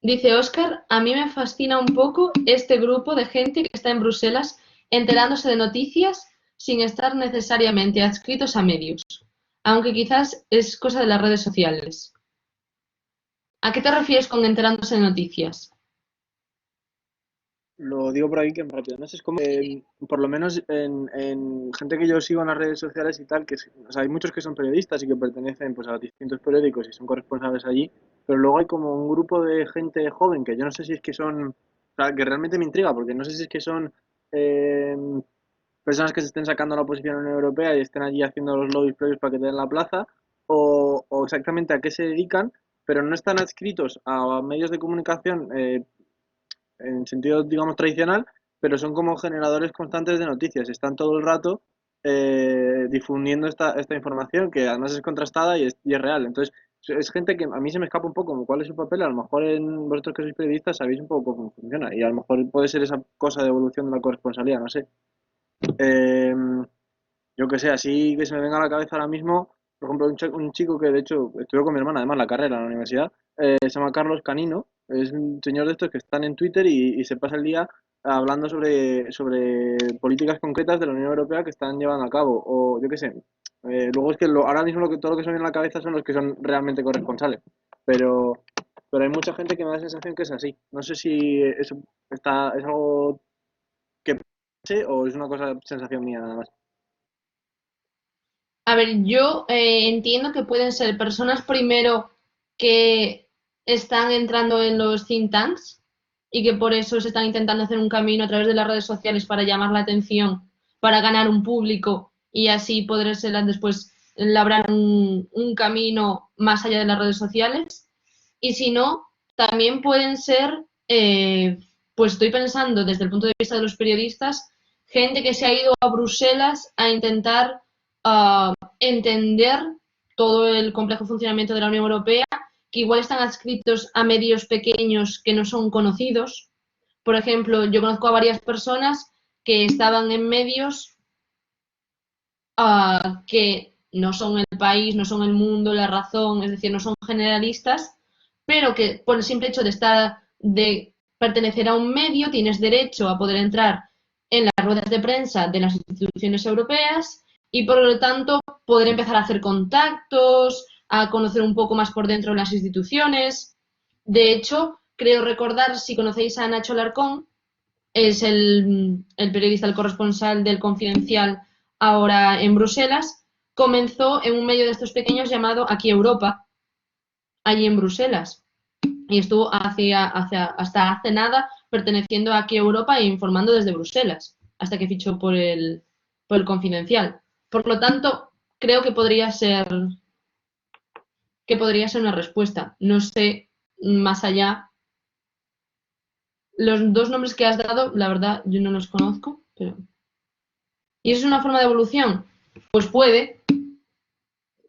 Dice Óscar, a mí me fascina un poco este grupo de gente que está en Bruselas enterándose de noticias sin estar necesariamente adscritos a medios, aunque quizás es cosa de las redes sociales. ¿A qué te refieres con enterándose de noticias? Lo digo por ahí que rápido, no sé, es como, por lo menos en gente que yo sigo en las redes sociales y tal, o sea, hay muchos que son periodistas y que pertenecen pues a distintos periódicos y son corresponsables allí, pero luego hay como un grupo de gente joven que yo no sé si es que son, o sea, que realmente me intriga, porque no sé si es que son eh, personas que se estén sacando la oposición a la Unión Europea y estén allí haciendo los lobbies previos para que te den la plaza, o exactamente a qué se dedican, pero no están adscritos a medios de comunicación en sentido, digamos, tradicional, pero son como generadores constantes de noticias. Están todo el rato difundiendo esta información que además es contrastada y es real. Entonces, es gente que a mí se me escapa un poco como cuál es su papel. A lo mejor vosotros que sois periodistas sabéis un poco cómo funciona y a lo mejor puede ser esa cosa de evolución de la corresponsalía, no sé. Eh, yo que sé, así que se me venga a la cabeza ahora mismo, por ejemplo, un chico que de hecho estudió con mi hermana, además la carrera en la universidad, se llama Carlos Canino, es un señor de estos que están en Twitter y se pasa el día hablando sobre políticas concretas de la Unión Europea que están llevando a cabo, o yo qué sé. Luego es que ahora mismo todo lo que se me viene a la cabeza son los que son realmente corresponsales, pero, pero hay mucha gente que me da la sensación que es así. No sé si eso es algo que pase o es una cosa, sensación mía nada más. A ver, yo entiendo que pueden ser personas primero que están entrando en los think tanks y que por eso se están intentando hacer un camino a través de las redes sociales para llamar la atención, para ganar un público y así poder ser después labrar un camino más allá de las redes sociales. Y si no, también pueden ser pues estoy pensando desde el punto de vista de los periodistas, gente que se ha ido a Bruselas a intentar entender todo el complejo funcionamiento de la Unión Europea, que igual están adscritos a medios pequeños que no son conocidos. Por ejemplo, yo conozco a varias personas que estaban en medios que no son El País, no son El Mundo, La Razón, es decir, no son generalistas, pero que por el simple hecho de pertenecer a un medio tienes derecho a poder entrar en las ruedas de prensa de las instituciones europeas y por lo tanto poder empezar a hacer contactos, a conocer un poco más por dentro de las instituciones. De hecho, creo recordar, si conocéis a Nacho Larcón, es el periodista, el corresponsal del Confidencial ahora en Bruselas, comenzó en un medio de estos pequeños llamado Aquí Europa, allí en Bruselas. Y estuvo hasta hace nada perteneciendo a Aquí Europa e informando desde Bruselas, hasta que fichó por el Confidencial. Por lo tanto, creo que podría ser una respuesta. No sé más allá. Los dos nombres que has dado, la verdad, yo no los conozco, pero... ¿Y eso es una forma de evolución? Pues puede.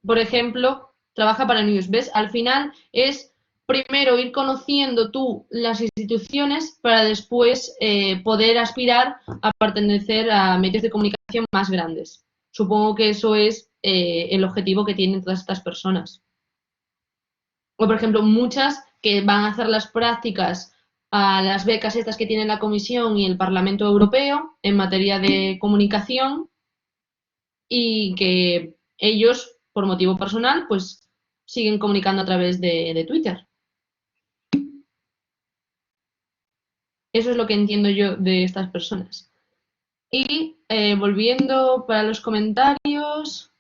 Por ejemplo, trabaja para News. ¿Ves? Al final es primero ir conociendo tú las instituciones para después poder aspirar a pertenecer a medios de comunicación más grandes. Supongo que eso es el objetivo que tienen todas estas personas. O, por ejemplo, muchas que van a hacer las prácticas a las becas estas que tiene la Comisión y el Parlamento Europeo en materia de comunicación y que ellos, por motivo personal, pues siguen comunicando a través de Twitter. Eso es lo que entiendo yo de estas personas. Y volviendo para los comentarios,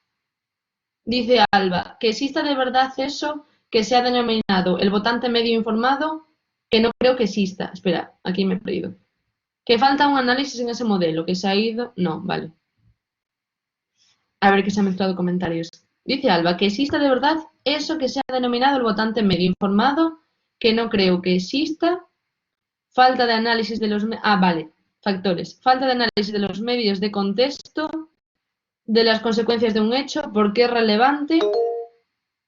dice Alba, que exista de verdad eso que se ha denominado el votante medio informado, que no creo que exista. Espera, aquí me he perdido. Que falta un análisis en ese modelo, que se ha ido... No, vale. A ver que se han mezclado comentarios. Dice Alba, que exista de verdad eso que se ha denominado el votante medio informado, que no creo que exista. Falta de análisis de los... vale. Factores. Falta de análisis de los medios de contexto, de las consecuencias de un hecho, por qué es relevante.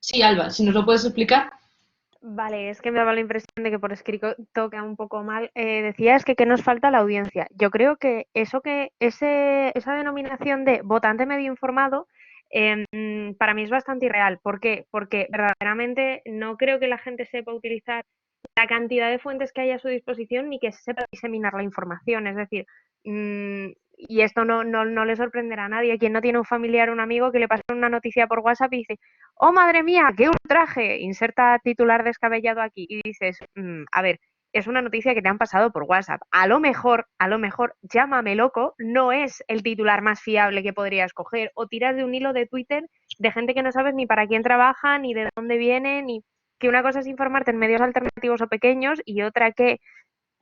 Sí, Alba, si nos lo puedes explicar. Vale, es que me daba la impresión de que por escrito queda un poco mal. Decías que nos falta la audiencia. Yo creo que esa denominación de votante medio informado para mí es bastante irreal. ¿Por qué? Porque verdaderamente no creo que la gente sepa utilizar la cantidad de fuentes que hay a su disposición ni que sepa diseminar la información. Es decir, y esto no le sorprenderá a nadie. Quien no tiene un familiar o un amigo que le pasa una noticia por WhatsApp y dice, ¡oh, madre mía, qué ultraje! Inserta titular descabellado aquí y dices, a ver, es una noticia que te han pasado por WhatsApp. A lo mejor, llámame loco, no es el titular más fiable que podrías coger. O tiras de un hilo de Twitter de gente que no sabes ni para quién trabaja, ni de dónde viene, ni que una cosa es informarte en medios alternativos o pequeños y otra que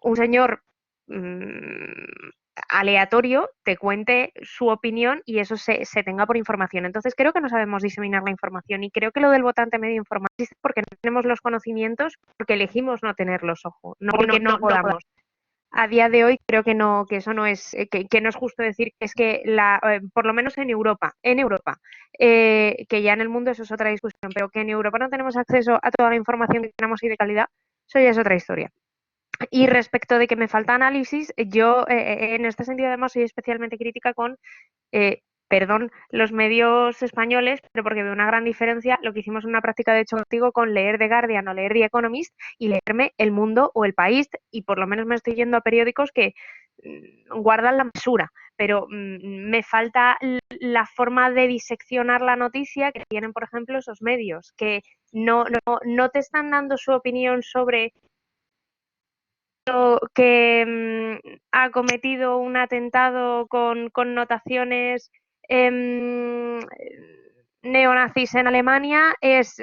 un señor aleatorio te cuente su opinión y eso se tenga por información. Entonces creo que no sabemos diseminar la información y creo que lo del votante medio informado existe porque no tenemos los conocimientos, porque elegimos no tenerlos, ojo, no porque no podamos. A día de hoy creo que no, que eso no es, que no es justo decir que es que por lo menos en Europa, que ya en el mundo eso es otra discusión, pero que en Europa no tenemos acceso a toda la información que tenemos y de calidad, eso ya es otra historia. Y respecto de que me falta análisis, yo en este sentido además soy especialmente crítica con, perdón, los medios españoles, pero porque veo una gran diferencia lo que hicimos en una práctica de hecho contigo con leer The Guardian o leer The Economist y leerme El Mundo o El País, y por lo menos me estoy yendo a periódicos que guardan la mesura, pero me falta la forma de diseccionar la noticia que tienen, por ejemplo, esos medios, que no te están dando su opinión sobre que ha cometido un atentado con connotaciones neonazis en Alemania, es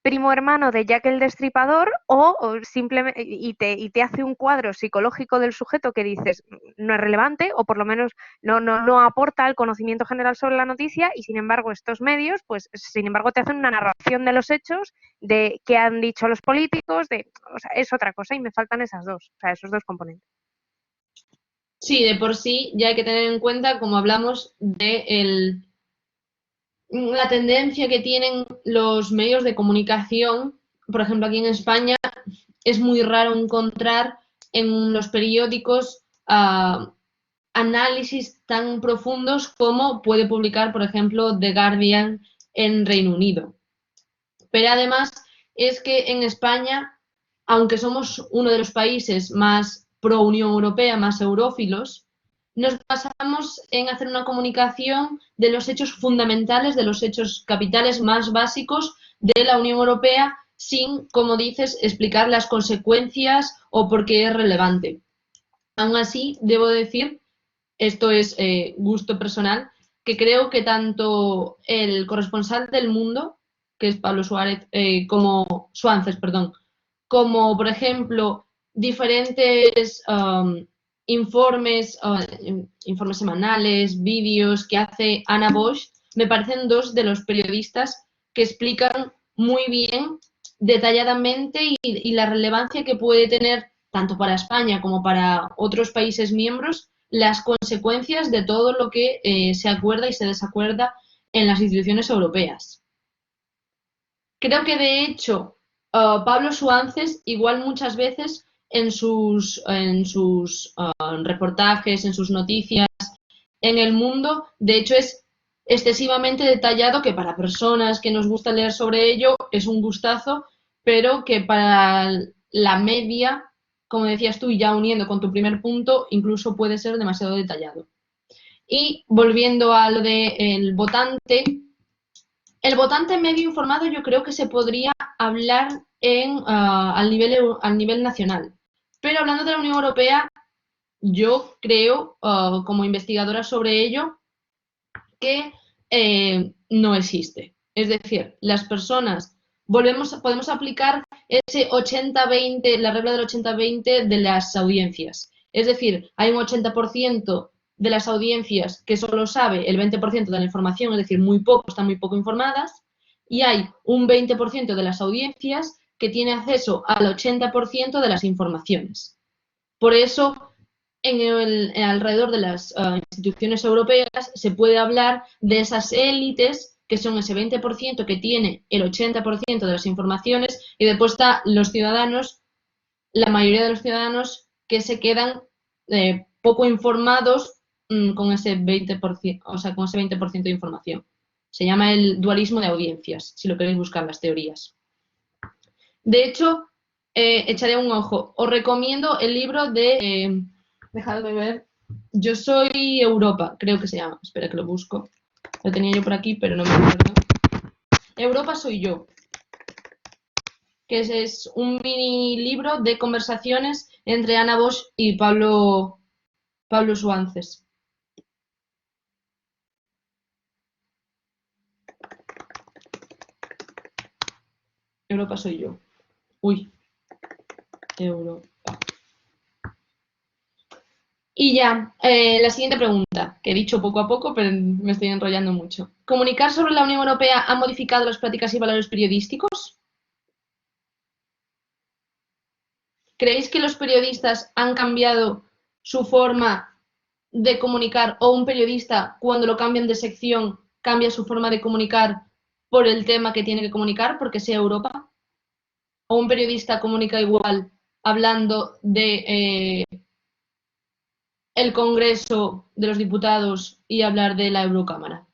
primo hermano de Jack el Destripador o simplemente y te hace un cuadro psicológico del sujeto que dices no es relevante o por lo menos no aporta al conocimiento general sobre la noticia y sin embargo estos medios pues sin embargo te hacen una narración de los hechos, de qué han dicho los políticos, o sea, es otra cosa y me faltan esas dos, o sea, esos dos componentes. Sí, de por sí ya hay que tener en cuenta, como hablamos, de la tendencia que tienen los medios de comunicación. Por ejemplo, aquí en España es muy raro encontrar en los periódicos análisis tan profundos como puede publicar, por ejemplo, The Guardian en Reino Unido. Pero además es que en España, aunque somos uno de los países más pro Unión Europea, más eurófilos, nos basamos en hacer una comunicación de los hechos fundamentales, de los hechos capitales más básicos de la Unión Europea, sin, como dices, explicar las consecuencias o por qué es relevante. Aún así, debo decir, esto es gusto personal, que creo que tanto el corresponsal del Mundo, que es Pablo Suárez, como Suances, perdón, como por ejemplo diferentes informes, informes semanales, vídeos que hace Ana Bosch, me parecen dos de los periodistas que explican muy bien, detalladamente y la relevancia que puede tener tanto para España como para otros países miembros las consecuencias de todo lo que se acuerda y se desacuerda en las instituciones europeas. Creo que de hecho Pablo Suances igual muchas veces en sus reportajes, en sus noticias, en El Mundo, de hecho es excesivamente detallado, que para personas que nos gusta leer sobre ello es un gustazo, pero que para la media, como decías tú, y ya uniendo con tu primer punto, incluso puede ser demasiado detallado. Y volviendo a lo del votante, el votante medio informado yo creo que se podría hablar al nivel nacional. Pero hablando de la Unión Europea, yo creo, como investigadora sobre ello, que no existe. Es decir, las personas, podemos aplicar ese 80-20, la regla del 80-20 de las audiencias. Es decir, hay un 80% de las audiencias que solo sabe el 20% de la información, es decir, están muy poco informadas, y hay un 20% de las audiencias que tiene acceso al 80% de las informaciones. Por eso, alrededor de las instituciones europeas se puede hablar de esas élites que son ese 20% que tiene el 80% de las informaciones y después está los ciudadanos, la mayoría de los ciudadanos que se quedan poco informados con ese 20%, o sea, con ese 20% de información. Se llama el dualismo de audiencias, si lo queréis buscar las teorías. De hecho, echaré un ojo. Os recomiendo el libro de... dejadme ver. Yo soy Europa, creo que se llama. Espera que lo busco. Lo tenía yo por aquí, pero no me acuerdo. Europa soy yo. Que es un mini libro de conversaciones entre Ana Bosch y Pablo Suances. Europa soy yo. Uy. Europa. Y ya, la siguiente pregunta, que he dicho poco a poco, pero me estoy enrollando mucho. ¿Comunicar sobre la Unión Europea ha modificado las prácticas y valores periodísticos? ¿Creéis que los periodistas han cambiado su forma de comunicar o un periodista, cuando lo cambian de sección, cambia su forma de comunicar por el tema que tiene que comunicar, porque sea Europa? ¿O un periodista comunica igual hablando de el Congreso de los Diputados y hablar de la Eurocámara?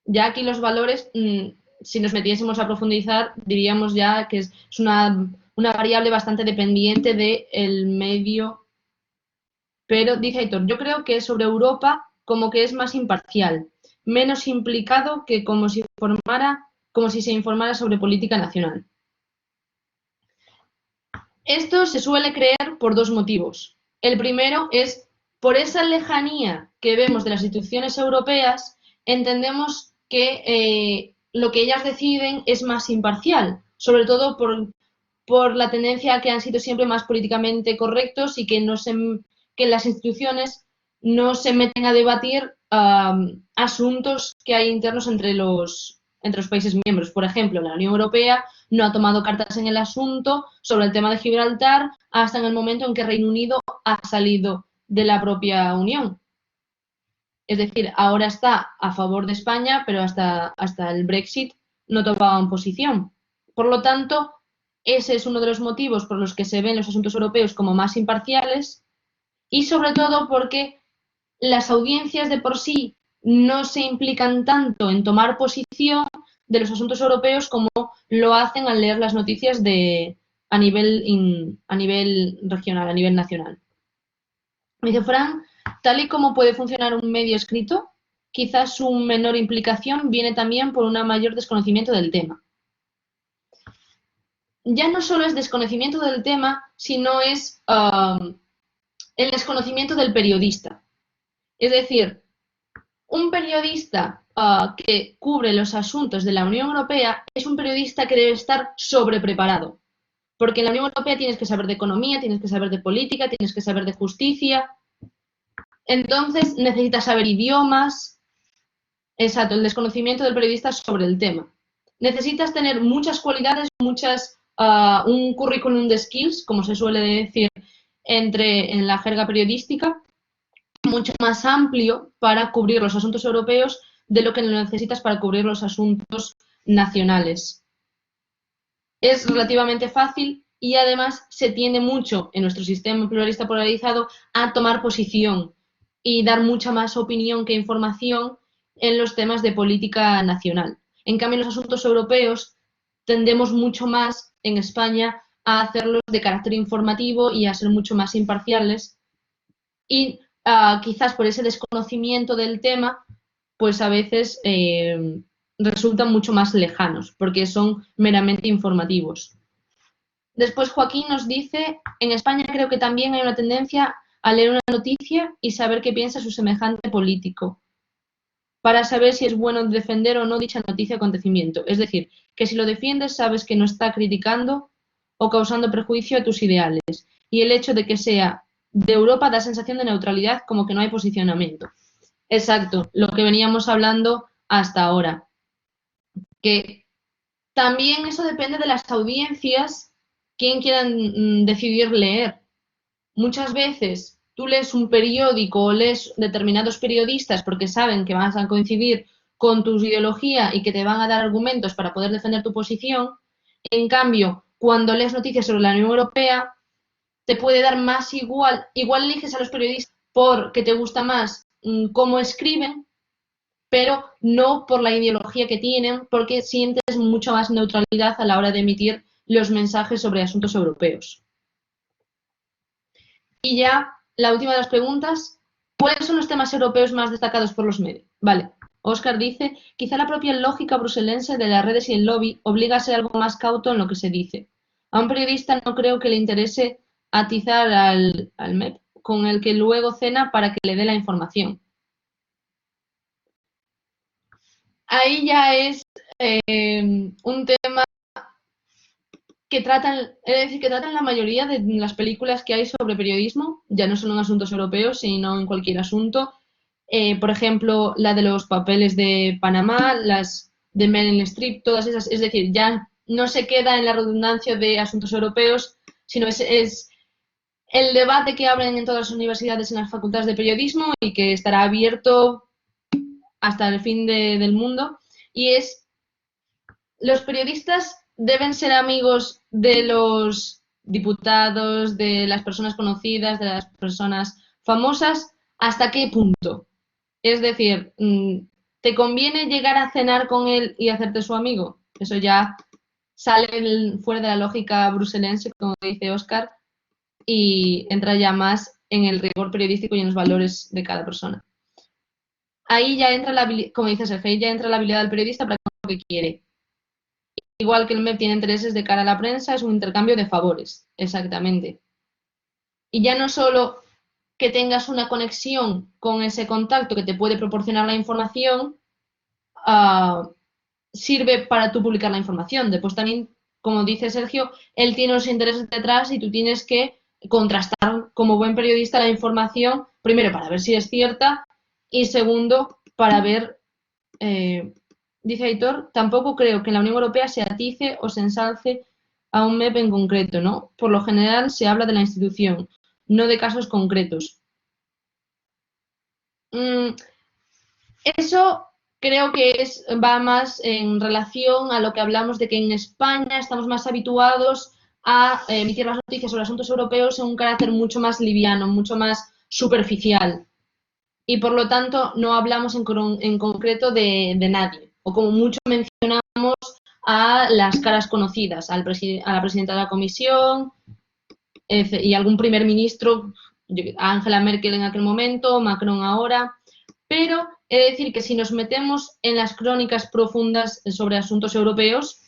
Ya aquí los valores, si nos metiésemos a profundizar, diríamos ya que es una variable bastante dependiente del medio. Pero, dice Aitor, yo creo que sobre Europa como que es más imparcial, menos implicado que como si se informara sobre política nacional. Esto se suele creer por dos motivos. El primero es por esa lejanía que vemos de las instituciones europeas, entendemos que lo que ellas deciden es más imparcial, sobre todo por la tendencia a que han sido siempre más políticamente correctos y que, que las instituciones no se meten a debatir asuntos que hay internos entre los países miembros. Por ejemplo, la Unión Europea no ha tomado cartas en el asunto sobre el tema de Gibraltar hasta en el momento en que Reino Unido ha salido de la propia Unión. Es decir, ahora está a favor de España, pero hasta el Brexit no tomaban posición. Por lo tanto, ese es uno de los motivos por los que se ven los asuntos europeos como más imparciales y sobre todo porque las audiencias de por sí no se implican tanto en tomar posición de los asuntos europeos como lo hacen al leer las noticias a nivel regional, a nivel nacional. Me dice Fran, tal y como puede funcionar un medio escrito, quizás su menor implicación viene también por un mayor desconocimiento del tema. Ya no solo es desconocimiento del tema, sino es el desconocimiento del periodista. Es decir, un periodista que cubre los asuntos de la Unión Europea es un periodista que debe estar sobrepreparado. Porque en la Unión Europea tienes que saber de economía, tienes que saber de política, tienes que saber de justicia. Entonces necesitas saber idiomas. Exacto, el desconocimiento del periodista sobre el tema. Necesitas tener muchas cualidades, un currículum de skills, como se suele decir en la jerga periodística, mucho más amplio para cubrir los asuntos europeos de lo que necesitas para cubrir los asuntos nacionales. Es relativamente fácil y además se tiende mucho en nuestro sistema pluralista polarizado a tomar posición y dar mucha más opinión que información en los temas de política nacional. En cambio, en los asuntos europeos tendemos mucho más en España a hacerlos de carácter informativo y a ser mucho más imparciales y quizás por ese desconocimiento del tema, pues a veces resultan mucho más lejanos, porque son meramente informativos. Después Joaquín nos dice, en España creo que también hay una tendencia a leer una noticia y saber qué piensa su semejante político, para saber si es bueno defender o no dicha noticia o acontecimiento. Es decir, que si lo defiendes sabes que no está criticando o causando perjuicio a tus ideales. Y el hecho de que sea de Europa da sensación de neutralidad, como que no hay posicionamiento. Exacto, lo que veníamos hablando hasta ahora. Que también eso depende de las audiencias, quién quieran decidir leer. Muchas veces tú lees un periódico o lees determinados periodistas porque saben que vas a coincidir con tu ideología y que te van a dar argumentos para poder defender tu posición. En cambio, cuando lees noticias sobre la Unión Europea, te puede dar más igual. Igual eliges a los periodistas porque te gusta más cómo escriben, pero no por la ideología que tienen, porque sientes mucha más neutralidad a la hora de emitir los mensajes sobre asuntos europeos. Y ya, la última de las preguntas, ¿cuáles son los temas europeos más destacados por los medios? Vale, Óscar dice, quizá la propia lógica bruselense de las redes y el lobby obliga a ser algo más cauto en lo que se dice. A un periodista no creo que le interese atizar al MEP, con el que luego cena para que le dé la información. Ahí ya es un tema que tratan la mayoría de las películas que hay sobre periodismo, ya no solo en asuntos europeos, sino en cualquier asunto. Por ejemplo, la de los papeles de Panamá, las de Meryl Streep, todas esas, es decir, ya no se queda en la redundancia de asuntos europeos, sino es el debate que abren en todas las universidades, en las facultades de periodismo y que estará abierto hasta el fin del mundo, y es los periodistas deben ser amigos de los diputados, de las personas conocidas, de las personas famosas, ¿hasta qué punto? Es decir, ¿te conviene llegar a cenar con él y hacerte su amigo? Eso ya sale fuera de la lógica bruselense, como dice Óscar, y entra ya más en el rigor periodístico y en los valores de cada persona. Ahí ya entra como dice Sergio, ya entra la habilidad del periodista para lo que quiere. Igual que el MEP tiene intereses de cara a la prensa, es un intercambio de favores, exactamente. Y ya no solo que tengas una conexión con ese contacto que te puede proporcionar la información, sirve para tú publicar la información. Después también, como dice Sergio, él tiene los intereses detrás y tú tienes que contrastar como buen periodista la información, primero para ver si es cierta y segundo para ver, dice Aitor, tampoco creo que en la Unión Europea se atice o se ensalce a un MEP en concreto, ¿no? Por lo general se habla de la institución, no de casos concretos. Eso creo que va más en relación a lo que hablamos de que en España estamos más habituados a emitir las noticias sobre asuntos europeos en un carácter mucho más liviano, mucho más superficial. Y por lo tanto no hablamos en concreto de nadie. O como mucho mencionamos a las caras conocidas, a la presidenta de la Comisión y algún primer ministro, Angela Merkel en aquel momento, Macron ahora. Pero he de decir que si nos metemos en las crónicas profundas sobre asuntos europeos,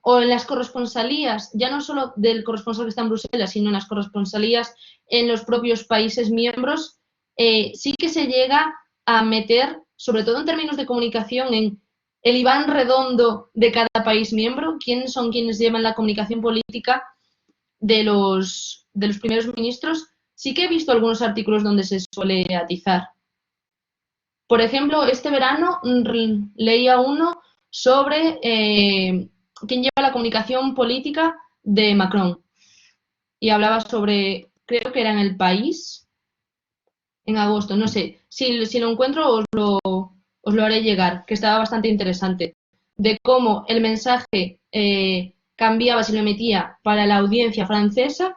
o en las corresponsalías, ya no solo del corresponsal que está en Bruselas, sino en las corresponsalías en los propios países miembros, sí que se llega a meter, sobre todo en términos de comunicación, en el Iván Redondo de cada país miembro, quiénes son quienes llevan la comunicación política de los primeros ministros. Sí que he visto algunos artículos donde se suele atizar. Por ejemplo, este verano leía uno sobre quién lleva la comunicación política de Macron. Y hablaba sobre, creo que era en El País, en agosto, no sé. Si lo encuentro os lo haré llegar, que estaba bastante interesante. De cómo el mensaje cambiaba si lo emitía para la audiencia francesa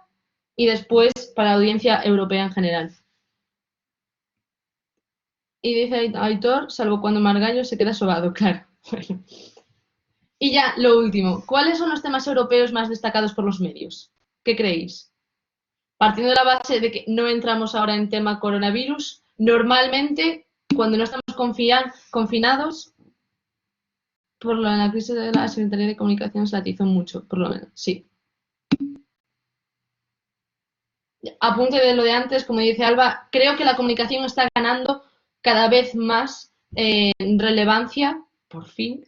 y después para la audiencia europea en general. Y dice Aitor, salvo cuando Margallo se queda sobado, claro. Bueno. Y ya, lo último. ¿Cuáles son los temas europeos más destacados por los medios? ¿Qué creéis? Partiendo de la base de que no entramos ahora en tema coronavirus, normalmente, cuando no estamos confinados, por la crisis de la Secretaría de Comunicación se atizó mucho, por lo menos, sí. Apunte de lo de antes, como dice Alba, creo que la comunicación está ganando cada vez más relevancia, por fin,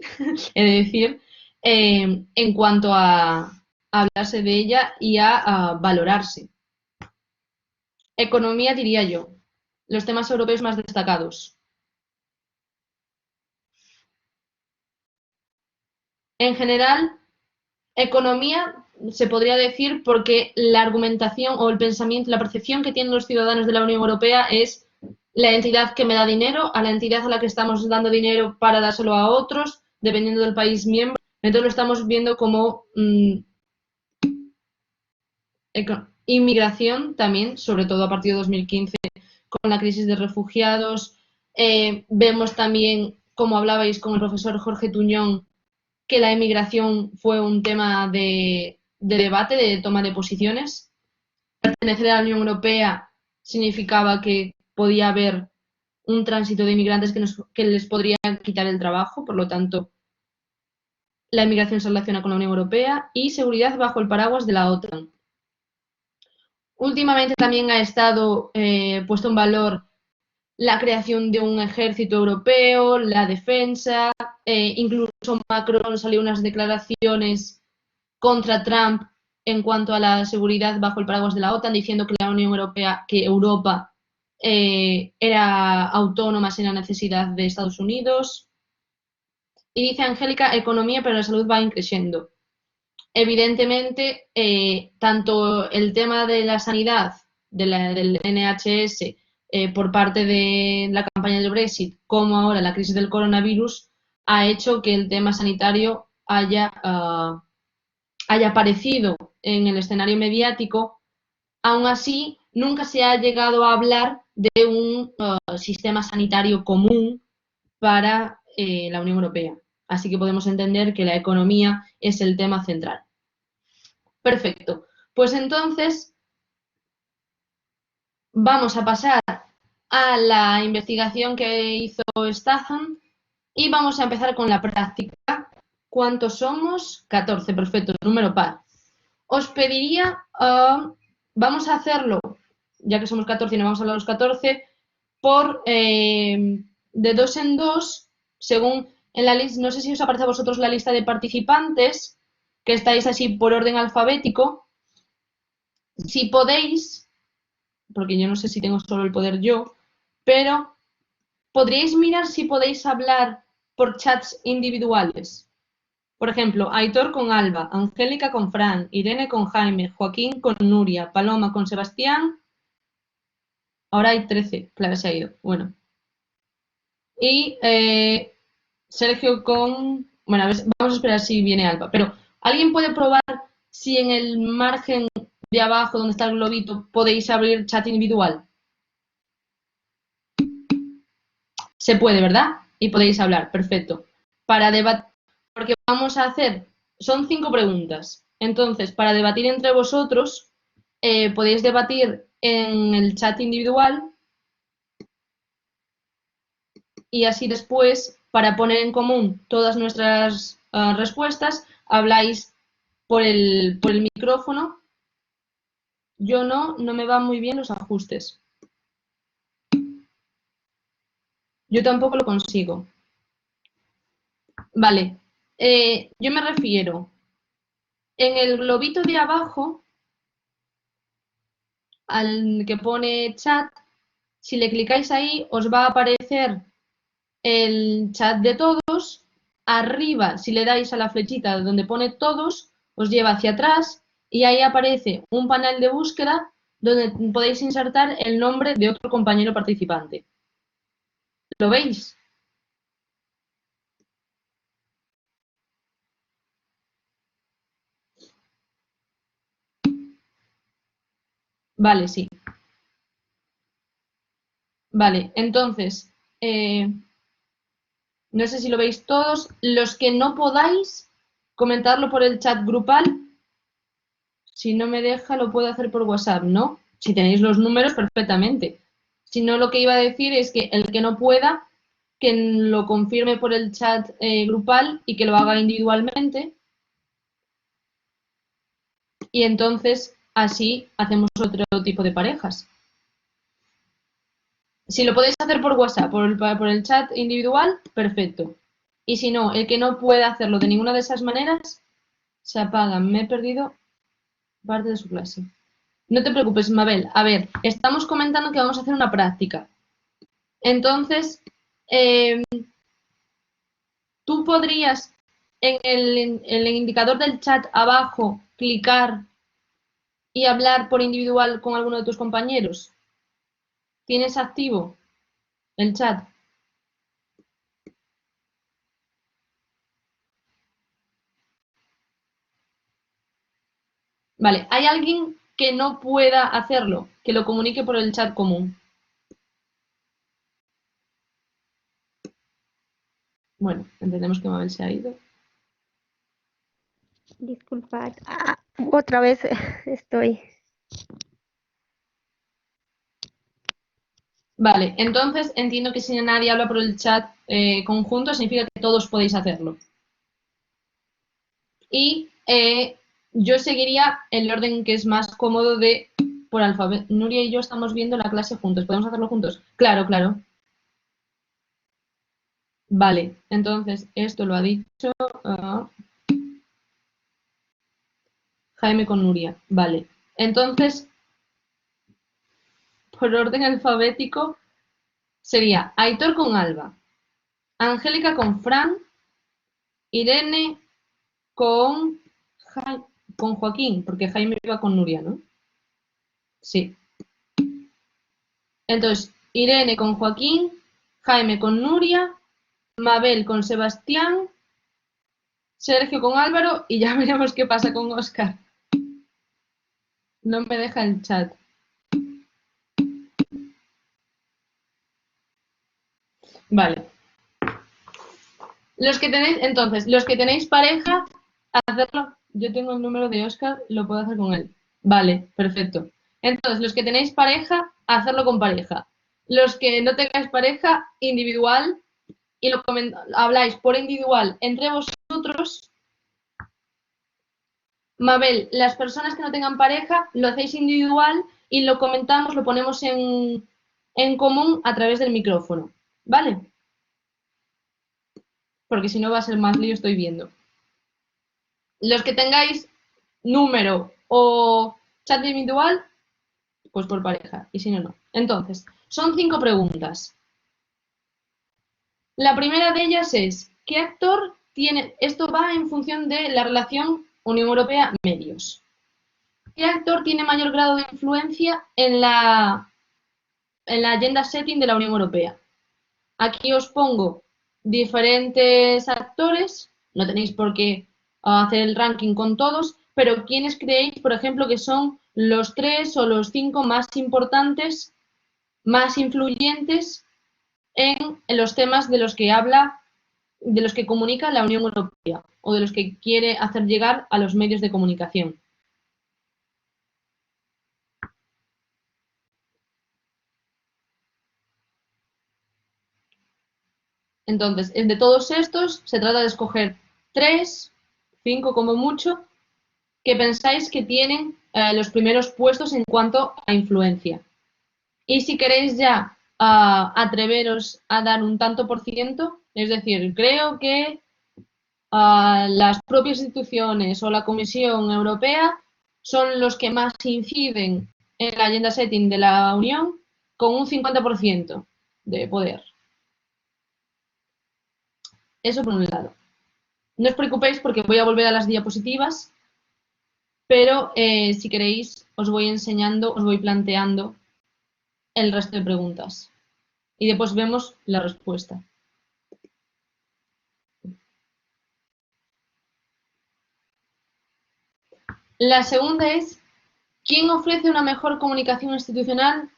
he de decir, en cuanto a hablarse de ella y a valorarse. Economía, diría yo, los temas europeos más destacados. En general, economía se podría decir porque la argumentación o el pensamiento, la percepción que tienen los ciudadanos de la Unión Europea es la entidad que me da dinero, a la entidad a la que estamos dando dinero para dárselo a otros, dependiendo del país miembro. Entonces lo estamos viendo como inmigración también, sobre todo a partir de 2015 con la crisis de refugiados. Vemos también, como hablabais con el profesor Jorge Tuñón, que la emigración fue un tema de debate, de toma de posiciones. Pertenecer a la Unión Europea significaba que podía haber un tránsito de inmigrantes que les podría quitar el trabajo, por lo tanto, la emigración se relaciona con la Unión Europea y seguridad bajo el paraguas de la OTAN. Últimamente también ha estado puesto en valor la creación de un ejército europeo, la defensa, incluso Macron salió unas declaraciones contra Trump en cuanto a la seguridad bajo el paraguas de la OTAN, diciendo que la Unión Europea, que Europa era autónoma sin la necesidad de Estados Unidos. Y dice Angélica, economía, pero la salud va creciendo. Evidentemente, tanto el tema de la sanidad, del NHS, por parte de la campaña del Brexit, como ahora la crisis del coronavirus, ha hecho que el tema sanitario haya aparecido en el escenario mediático. Aún así, nunca se ha llegado a hablar de un sistema sanitario común para la Unión Europea. Así que podemos entender que la economía es el tema central. Perfecto. Pues entonces vamos a pasar a la investigación que hizo Statham y vamos a empezar con la práctica. ¿Cuántos somos? 14, perfecto, número par. Os pediría, vamos a hacerlo, ya que somos 14 y no vamos a hablar los 14, por de 2 en 2, según en la lista, no sé si os aparece a vosotros la lista de participantes, que estáis así por orden alfabético. Si podéis, porque yo no sé si tengo solo el poder yo, pero podríais mirar si podéis hablar por chats individuales. Por ejemplo, Aitor con Alba, Angélica con Fran, Irene con Jaime, Joaquín con Nuria, Paloma con Sebastián. Ahora hay 13, claro, se ha ido. Bueno. Y Sergio con... Bueno, a ver, vamos a esperar si viene Alba. Pero, ¿alguien puede probar si en el margen de abajo, donde está el globito, podéis abrir chat individual? Se puede, ¿verdad? Y podéis hablar, perfecto. Para debatir, porque vamos a hacer, son 5 preguntas. Entonces, para debatir entre vosotros, podéis debatir en el chat individual y así después, para poner en común todas nuestras respuestas, habláis por el micrófono. Yo no me van muy bien los ajustes. Yo tampoco lo consigo. Vale, yo me refiero, en el globito de abajo, al que pone chat, si le clicáis ahí, os va a aparecer el chat de todos. Arriba, si le dais a la flechita donde pone todos, os lleva hacia atrás y ahí aparece un panel de búsqueda donde podéis insertar el nombre de otro compañero participante. ¿Lo veis? Vale, sí. Vale, entonces, no sé si lo veis todos. Los que no podáis, comentarlo por el chat grupal. Si no me deja, lo puedo hacer por WhatsApp, ¿no? Si tenéis los números, perfectamente. Si no, lo que iba a decir es que el que no pueda, que lo confirme por el chat grupal y que lo haga individualmente. Y entonces, así hacemos otro tipo de parejas. Si lo podéis hacer por WhatsApp, por el chat individual, perfecto. Y si no, el que no pueda hacerlo de ninguna de esas maneras, se apaga. Me he perdido parte de su clase. No te preocupes, Mabel. A ver, estamos comentando que vamos a hacer una práctica. Entonces, tú podrías en el indicador del chat abajo clicar y hablar por individual con alguno de tus compañeros. ¿Tienes activo el chat? Vale, ¿hay alguien que no pueda hacerlo? Que lo comunique por el chat común. Bueno, entendemos que Mabel se ha ido. Disculpad. Otra vez estoy. Vale, entonces entiendo que si nadie habla por el chat conjunto, significa que todos podéis hacerlo. Y yo seguiría el orden que es más cómodo de por alfabeto. Nuria y yo estamos viendo la clase juntos. ¿Podemos hacerlo juntos? Claro, claro. Vale, entonces esto lo ha dicho Jaime con Nuria. Vale, entonces por orden alfabético sería Aitor con Alba, Angélica con Fran, Irene con Joaquín, porque Jaime iba con Nuria, ¿no? Sí. Entonces, Irene con Joaquín, Jaime con Nuria, Mabel con Sebastián, Sergio con Álvaro y ya veremos qué pasa con Óscar. No me deja el chat. Vale. Los que tenéis pareja, hacerlo. Yo tengo el número de Óscar, lo puedo hacer con él. Vale, perfecto. Entonces, los que tenéis pareja, hacerlo con pareja. Los que no tengáis pareja, individual, y habláis por individual entre vosotros vosotros, Mabel, las personas que no tengan pareja, lo hacéis individual y lo comentamos, lo ponemos en común a través del micrófono, ¿vale? Porque si no va a ser más lío, estoy viendo. Los que tengáis número o chat individual, pues por pareja, y si no, no. Entonces, son 5 preguntas. La primera de ellas es, ¿qué actor tiene? Esto va en función de la relación Unión Europea-medios. ¿Qué actor tiene mayor grado de influencia en la agenda setting de la Unión Europea? Aquí os pongo diferentes actores, no tenéis por qué hacer el ranking con todos, pero ¿quiénes creéis, por ejemplo, que son los 3 o los 5 más importantes, más influyentes en los temas de los que habla, de los que comunica la Unión Europea o de los que quiere hacer llegar a los medios de comunicación? Entonces, de todos estos, se trata de escoger 3, 5 como mucho, que pensáis que tienen los primeros puestos en cuanto a influencia. Y si queréis ya atreveros a dar un tanto por ciento, es decir, creo que las propias instituciones o la Comisión Europea son los que más inciden en la agenda setting de la Unión con un 50% de poder. Eso por un lado. No os preocupéis porque voy a volver a las diapositivas, pero si queréis os voy enseñando, os voy planteando el resto de preguntas. Y después vemos la respuesta. La segunda es, ¿quién ofrece una mejor comunicación institucional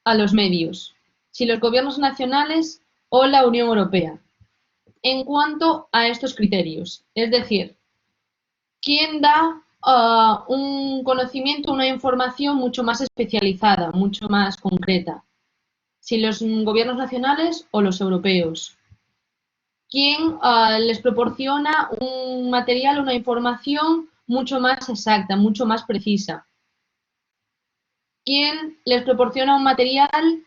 a los medios? Si los gobiernos nacionales o la Unión Europea. En cuanto a estos criterios, es decir, ¿quién da un conocimiento, una información mucho más especializada, mucho más concreta? Si los gobiernos nacionales o los europeos. ¿Quién les proporciona un material, una información mucho más exacta, mucho más precisa? ¿Quién les proporciona un material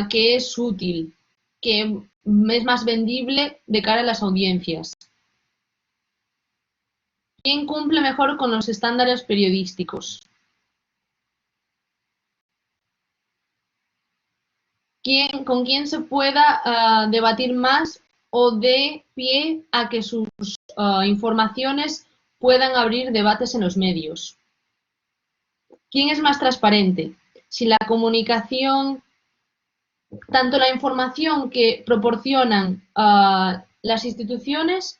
que es útil, que es más vendible de cara a las audiencias? ¿Quién cumple mejor con los estándares periodísticos? ¿Con quién se pueda debatir más o dé pie a que sus informaciones puedan abrir debates en los medios? ¿Quién es más transparente? Si la comunicación, tanto la información que proporcionan las instituciones,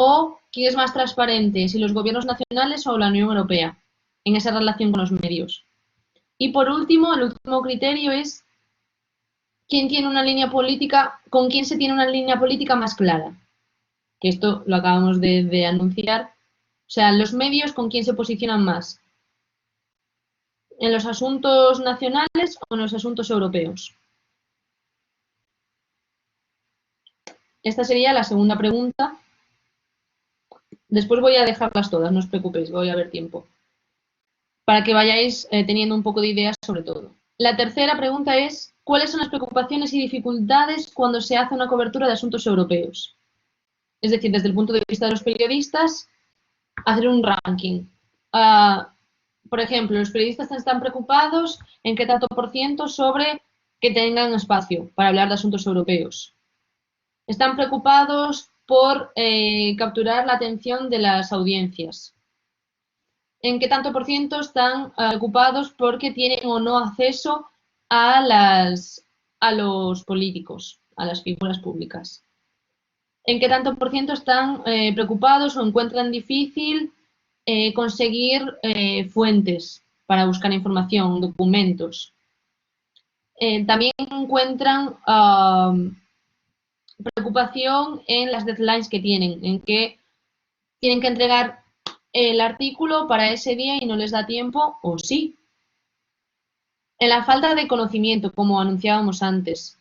o quién es más transparente, si los gobiernos nacionales o la Unión Europea, en esa relación con los medios. Y por último, el último criterio es quién tiene una línea política, con quién se tiene una línea política más clara. Que esto lo acabamos de anunciar. O sea, los medios, ¿con quién se posicionan más? ¿En los asuntos nacionales o en los asuntos europeos? Esta sería la segunda pregunta. Después voy a dejarlas todas, no os preocupéis, voy a ver tiempo. Para que vayáis teniendo un poco de ideas sobre todo. La tercera pregunta es, ¿cuáles son las preocupaciones y dificultades cuando se hace una cobertura de asuntos europeos? Es decir, desde el punto de vista de los periodistas, hacer un ranking. Por ejemplo, los periodistas están preocupados en qué tanto por ciento sobre que tengan espacio para hablar de asuntos europeos. Están preocupados por capturar la atención de las audiencias. ¿En qué tanto por ciento están preocupados porque tienen o no acceso a los políticos, a las figuras públicas? ¿En qué tanto por ciento están preocupados o encuentran difícil conseguir fuentes para buscar información, documentos? También encuentran preocupación en las deadlines que tienen, en que tienen que entregar el artículo para ese día y no les da tiempo, o sí. En la falta de conocimiento, como anunciábamos antes.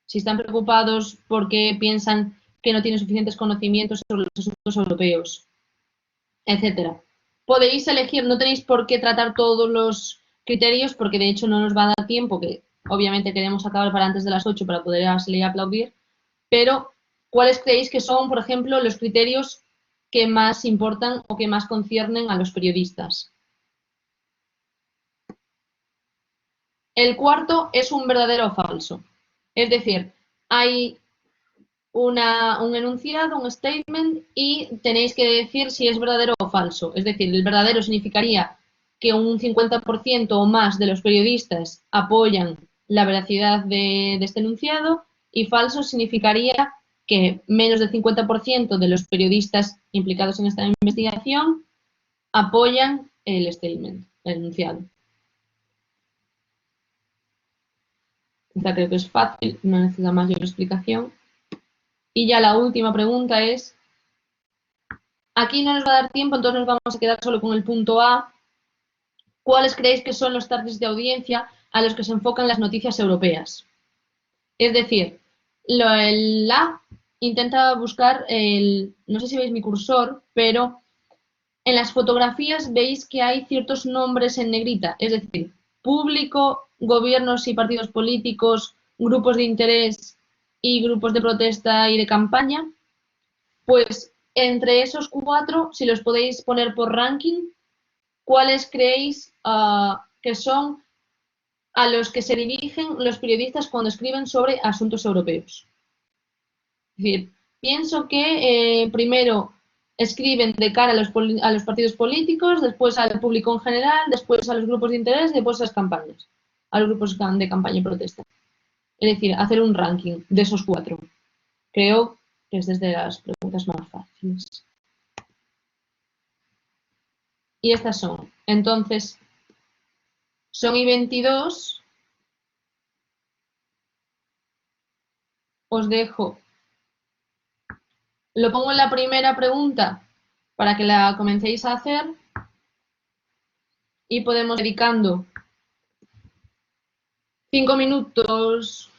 Si están preocupados porque piensan que no tiene suficientes conocimientos sobre los asuntos europeos, etcétera. Podéis elegir, no tenéis por qué tratar todos los criterios, porque de hecho no nos va a dar tiempo, que obviamente queremos acabar para antes de las 8 para poder salir a aplaudir, pero ¿cuáles creéis que son, por ejemplo, los criterios que más importan o que más conciernen a los periodistas? El cuarto es un verdadero o falso. Es decir, hay un enunciado, un statement, y tenéis que decir si es verdadero o falso. Es decir, el verdadero significaría que un 50% o más de los periodistas apoyan la veracidad de este enunciado, y falso significaría que menos del 50% de los periodistas implicados en esta investigación apoyan el statement, el enunciado. Esta creo que es fácil, no necesita mayor explicación. Y ya la última pregunta es, aquí no nos va a dar tiempo, entonces nos vamos a quedar solo con el punto A. ¿Cuáles creéis que son los targets de audiencia a los que se enfocan las noticias europeas? Es decir, el A intenta buscar no sé si veis mi cursor, pero en las fotografías veis que hay ciertos nombres en negrita, es decir, público, gobiernos y partidos políticos, grupos de interés y grupos de protesta y de campaña. Pues entre esos 4, si los podéis poner por ranking, ¿cuáles creéis que son a los que se dirigen los periodistas cuando escriben sobre asuntos europeos? Es decir, pienso que primero escriben de cara a los partidos políticos, después al público en general, después a los grupos de interés y después a las campañas, a los grupos de campaña y protesta. Es decir, hacer un ranking de esos 4. Creo que es desde las preguntas más fáciles. Y estas son. Entonces, son y 22. Os dejo. Lo pongo en la primera pregunta para que la comencéis a hacer y podemos dedicando 5 minutos,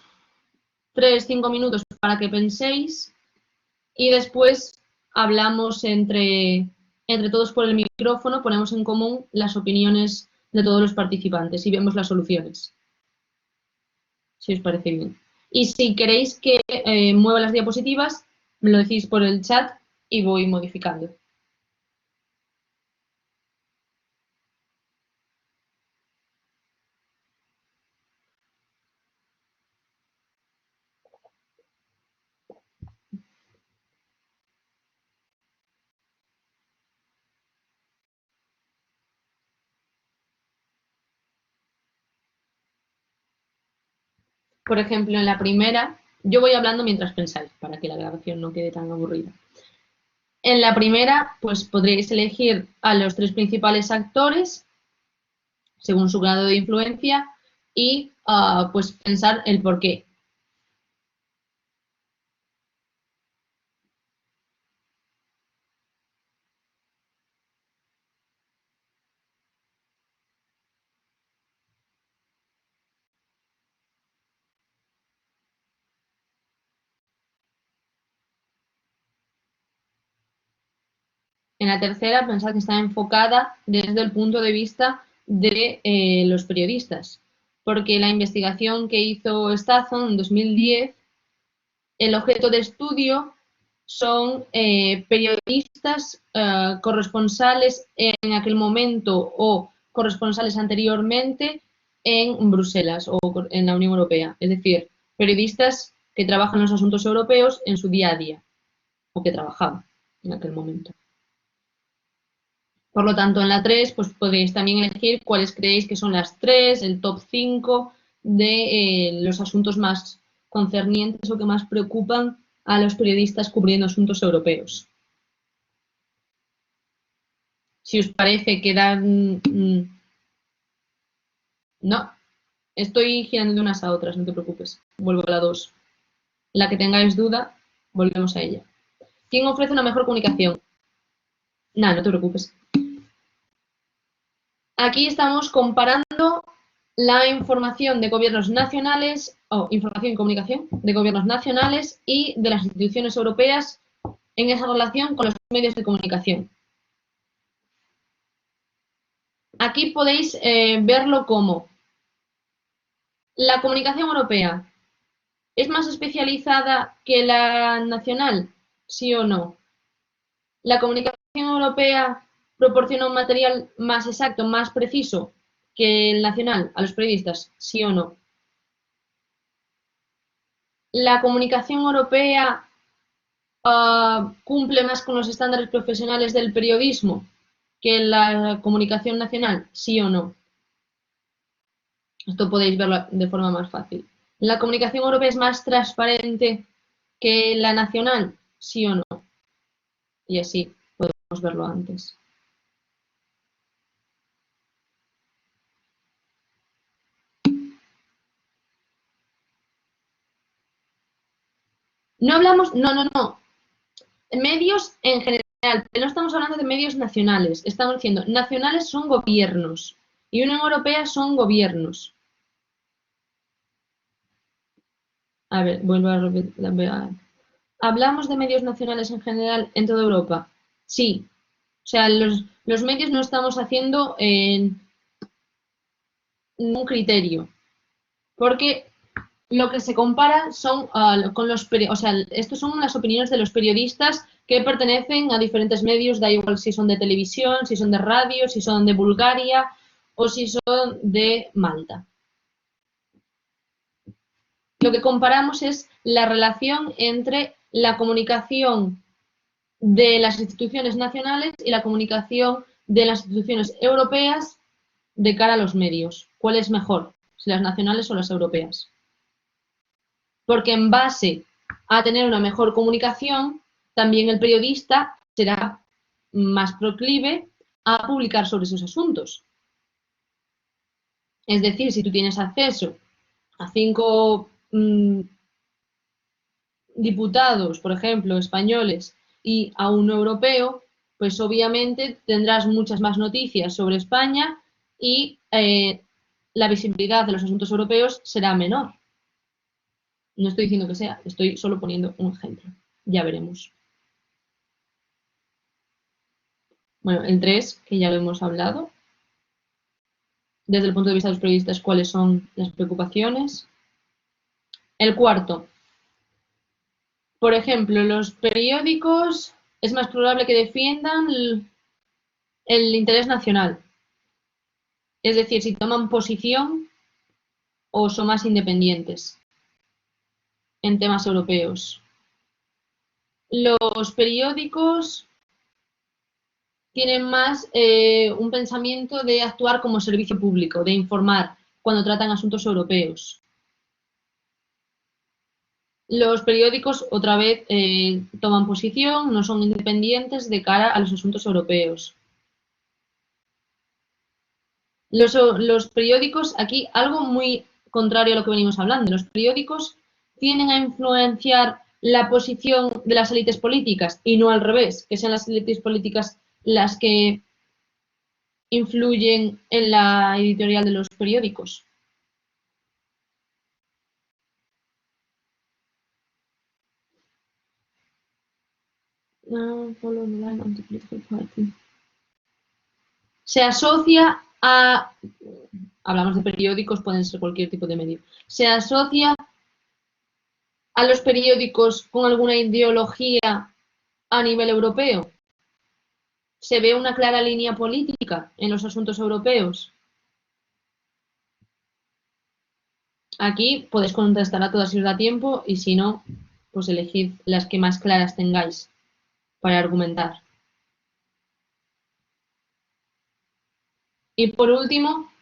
3-5 minutos para que penséis y después hablamos entre todos por el micrófono, ponemos en común las opiniones de todos los participantes y vemos las soluciones, si os parece bien. Y si queréis que mueva las diapositivas, me lo decís por el chat y voy modificando. Por ejemplo, en la primera, yo voy hablando mientras pensáis, para que la grabación no quede tan aburrida. En la primera, pues podréis elegir a los 3 principales actores, según su grado de influencia, y pues pensar el por qué. En la tercera, pensad que está enfocada desde el punto de vista de los periodistas, porque la investigación que hizo Statham en 2010, el objeto de estudio son periodistas corresponsales en aquel momento o corresponsales anteriormente en Bruselas o en la Unión Europea, es decir, periodistas que trabajan los asuntos europeos en su día a día, o que trabajaban en aquel momento. Por lo tanto, en la 3, pues podéis también elegir cuáles creéis que son las 3, el top 5 de los asuntos más concernientes o que más preocupan a los periodistas cubriendo asuntos europeos. Si os parece que dan... No, estoy girando de unas a otras, no te preocupes. Vuelvo a la 2. La que tengáis duda, volvemos a ella. ¿Quién ofrece una mejor comunicación? Nada, no te preocupes. Aquí estamos comparando la información de gobiernos nacionales, o información y comunicación de gobiernos nacionales y de las instituciones europeas en esa relación con los medios de comunicación. Aquí podéis verlo como la comunicación europea es más especializada que la nacional, sí o no. La comunicación europea proporciona un material más exacto, más preciso que el nacional a los periodistas, sí o no. La comunicación europea cumple más con los estándares profesionales del periodismo que la comunicación nacional, sí o no. Esto podéis verlo de forma más fácil. ¿La comunicación europea es más transparente que la nacional? Sí o no. Y así podemos verlo antes. No hablamos, no. Medios en general, pero no estamos hablando de medios nacionales. Estamos diciendo, nacionales son gobiernos y Unión Europea son gobiernos. A ver, vuelvo a repetir. ¿Hablamos de medios nacionales en general en toda Europa? Sí. O sea, los medios no estamos haciendo un criterio, porque lo que se compara son con los o sea, estos son las opiniones de los periodistas que pertenecen a diferentes medios, da igual si son de televisión, si son de radio, si son de Bulgaria o si son de Malta. Lo que comparamos es la relación entre la comunicación de las instituciones nacionales y la comunicación de las instituciones europeas de cara a los medios. ¿Cuál es mejor? Si las nacionales o las europeas. Porque en base a tener una mejor comunicación, también el periodista será más proclive a publicar sobre esos asuntos. Es decir, si tú tienes acceso a 5 diputados, por ejemplo, españoles, y a un europeo, pues obviamente tendrás muchas más noticias sobre España y la visibilidad de los asuntos europeos será menor. No estoy diciendo que sea, estoy solo poniendo un ejemplo. Ya veremos. Bueno, el 3, que ya lo hemos hablado. Desde el punto de vista de los periodistas, ¿cuáles son las preocupaciones? El 4. Por ejemplo, los periódicos es más probable que defiendan el interés nacional. Es decir, si toman posición o son más independientes en temas europeos. Los periódicos tienen más un pensamiento de actuar como servicio público, de informar cuando tratan asuntos europeos. Los periódicos, otra vez, toman posición, no son independientes de cara a los asuntos europeos. Los periódicos, aquí algo muy contrario a lo que venimos hablando, los periódicos tienden a influenciar la posición de las élites políticas y no al revés, que sean las élites políticas las que influyen en la editorial de los periódicos. Se asocia a, hablamos de periódicos, pueden ser cualquier tipo de medio, se asocia a los periódicos con alguna ideología a nivel europeo. Se ve una clara línea política en los asuntos europeos. Aquí podéis contestar a todas si os da tiempo y si no, pues elegid las que más claras tengáis para argumentar. Y por último,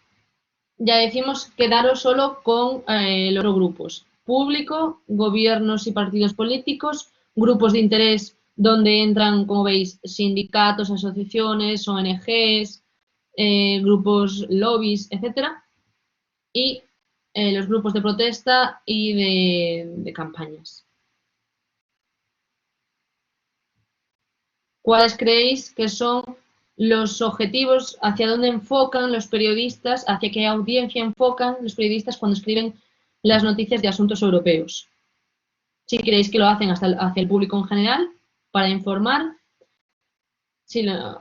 ya decimos quedaros solo con los grupos. Público, gobiernos y partidos políticos, grupos de interés donde entran, como veis, sindicatos, asociaciones, ONGs, grupos lobbies, etcétera, y los grupos de protesta y de campañas. ¿Cuáles creéis que son los objetivos, hacia dónde enfocan los periodistas, hacia qué audiencia enfocan los periodistas cuando escriben las noticias de asuntos europeos. Si creéis que lo hacen hacia el público en general, para informar,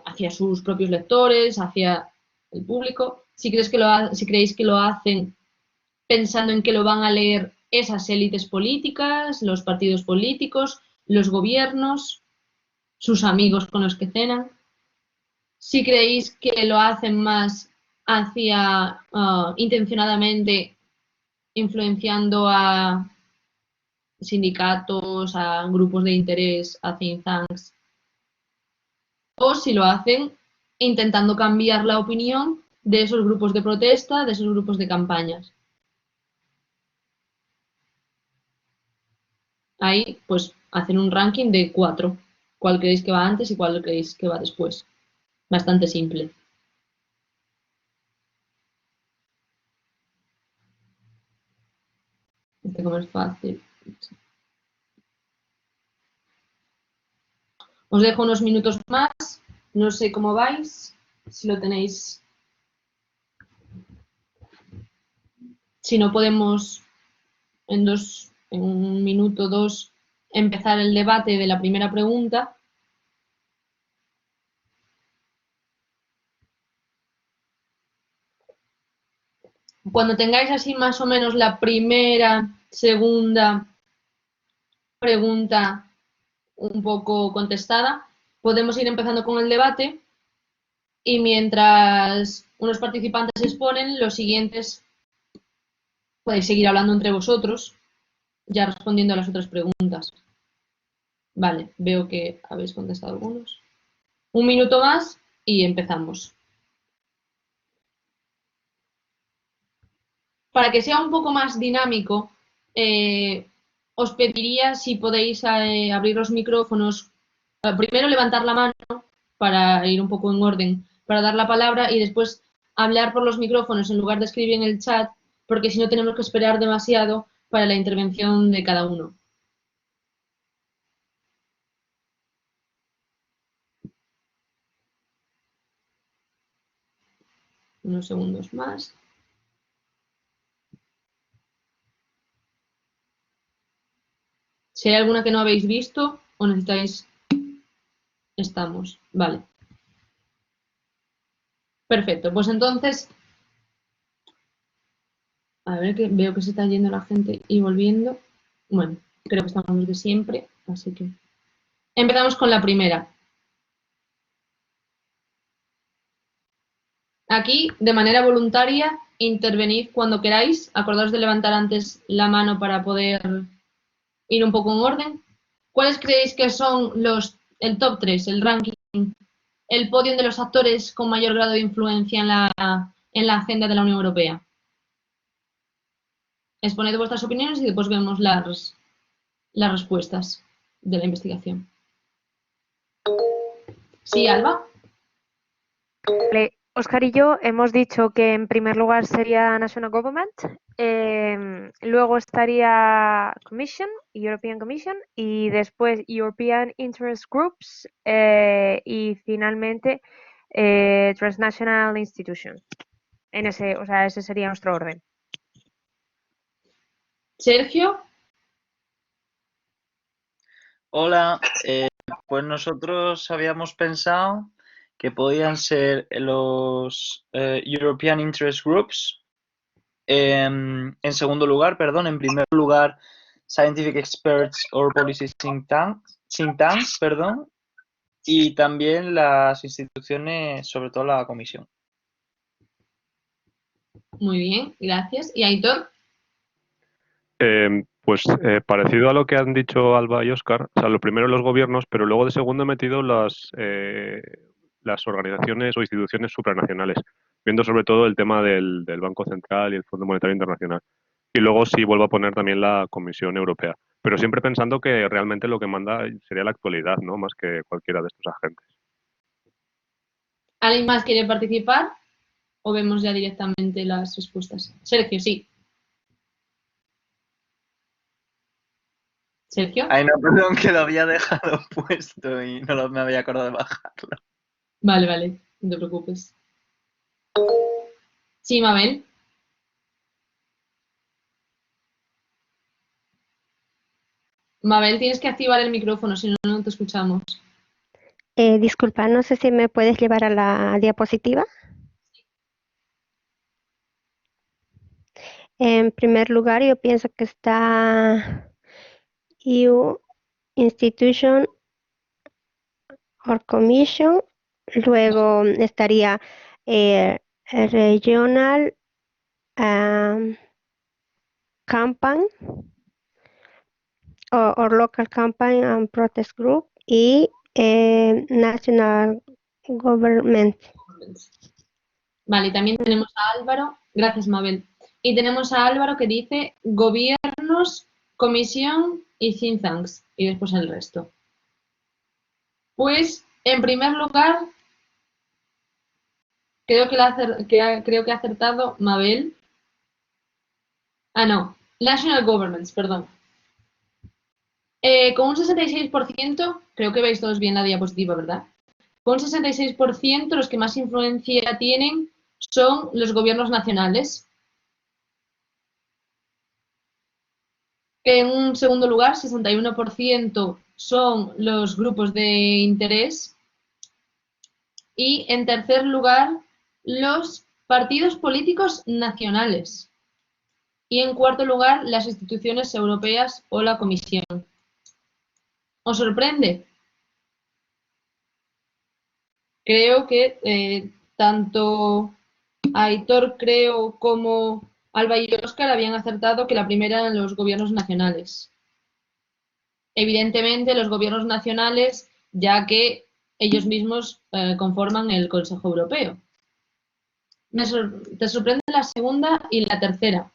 hacia sus propios lectores, hacia el público. Si creéis que lo hacen pensando en que lo van a leer esas élites políticas, los partidos políticos, los gobiernos, sus amigos con los que cenan. Si creéis que lo hacen más hacia intencionadamente influenciando a sindicatos, a grupos de interés, a think tanks, o si lo hacen intentando cambiar la opinión de esos grupos de protesta, de esos grupos de campañas. Ahí, pues, hacen un ranking de 4. ¿Cuál creéis que va antes y cuál creéis que va después? Bastante simple. Este como es fácil. Os dejo unos minutos más. No sé cómo vais. Si lo tenéis. Si no podemos en un minuto, 2, empezar el debate de la primera pregunta. Cuando tengáis así más o menos la primera, segunda pregunta un poco contestada, podemos ir empezando con el debate y mientras unos participantes exponen, los siguientes podéis seguir hablando entre vosotros, ya respondiendo a las otras preguntas. Vale, veo que habéis contestado algunos. Un minuto más y empezamos. Para que sea un poco más dinámico, os pediría si podéis abrir los micrófonos. Primero levantar la mano para ir un poco en orden, para dar la palabra y después hablar por los micrófonos en lugar de escribir en el chat, porque si no tenemos que esperar demasiado para la intervención de cada uno. Unos segundos más. Si hay alguna que no habéis visto o necesitáis... Estamos, vale. Perfecto, pues entonces... A ver, que veo que se está yendo la gente y volviendo. Bueno, creo que estamos los de siempre, así que... Empezamos con la primera. Aquí, de manera voluntaria, intervenid cuando queráis. Acordaos de levantar antes la mano para poder ir un poco en orden. ¿Cuáles creéis que son el top 3, el ranking, el podio de los actores con mayor grado de influencia en la agenda de la Unión Europea? Exponed vuestras opiniones y después vemos las respuestas de la investigación. Sí, Alba. Vale, Óscar y yo hemos dicho que en primer lugar sería National Government, luego estaría European Commission, y después European Interest Groups y finalmente Transnational Institution. Ese sería nuestro orden. Sergio. Hola, pues nosotros habíamos pensado que podían ser los European Interest Groups, en segundo lugar, perdón, en primer lugar, Scientific Experts or Policy Think Tanks, perdón, y también las instituciones, sobre todo la Comisión. Muy bien, gracias. ¿Y Aitor? Pues parecido a lo que han dicho Alba y Óscar, o sea, lo primero los gobiernos, pero luego de segundo he metido las organizaciones o instituciones supranacionales, viendo sobre todo el tema del Banco Central y el Fondo Monetario Internacional. Y luego sí vuelvo a poner también la Comisión Europea, pero siempre pensando que realmente lo que manda sería la actualidad, ¿no? Más que cualquiera de estos agentes. ¿Alguien más quiere participar? ¿O vemos ya directamente las respuestas? Sergio, sí. Sergio. Ay, no, perdón, que lo había dejado puesto y no me había acordado de bajarlo. Vale, vale. no te preocupes. Sí, Mabel. Mabel, tienes que activar el micrófono, si no, no te escuchamos. Disculpa, no sé si me puedes llevar a la diapositiva. En primer lugar, yo pienso que está EU Institution or Commission. Luego estaría Regional Campaign or Local Campaign and Protest Group y National Government. Vale, también tenemos a Álvaro. Gracias, Mabel. Y tenemos a Álvaro que dice gobiernos, comisión y think tanks. Y después el resto. Pues, en primer lugar, creo que ha acertado Mabel. Ah, no. National Governments, perdón. Con un 66%, creo que veis todos bien la diapositiva, ¿verdad? Con un 66%, los que más influencia tienen son los gobiernos nacionales. En un segundo lugar, 61% son los grupos de interés. Y en tercer lugar, los partidos políticos nacionales. Y en cuarto lugar, las instituciones europeas o la Comisión. ¿Os sorprende? Creo que tanto Aitor, creo, como Alba y Óscar habían acertado que la primera eran los gobiernos nacionales. Evidentemente, los gobiernos nacionales, ya que ellos mismos conforman el Consejo Europeo. ¿Te sorprende la segunda y la tercera?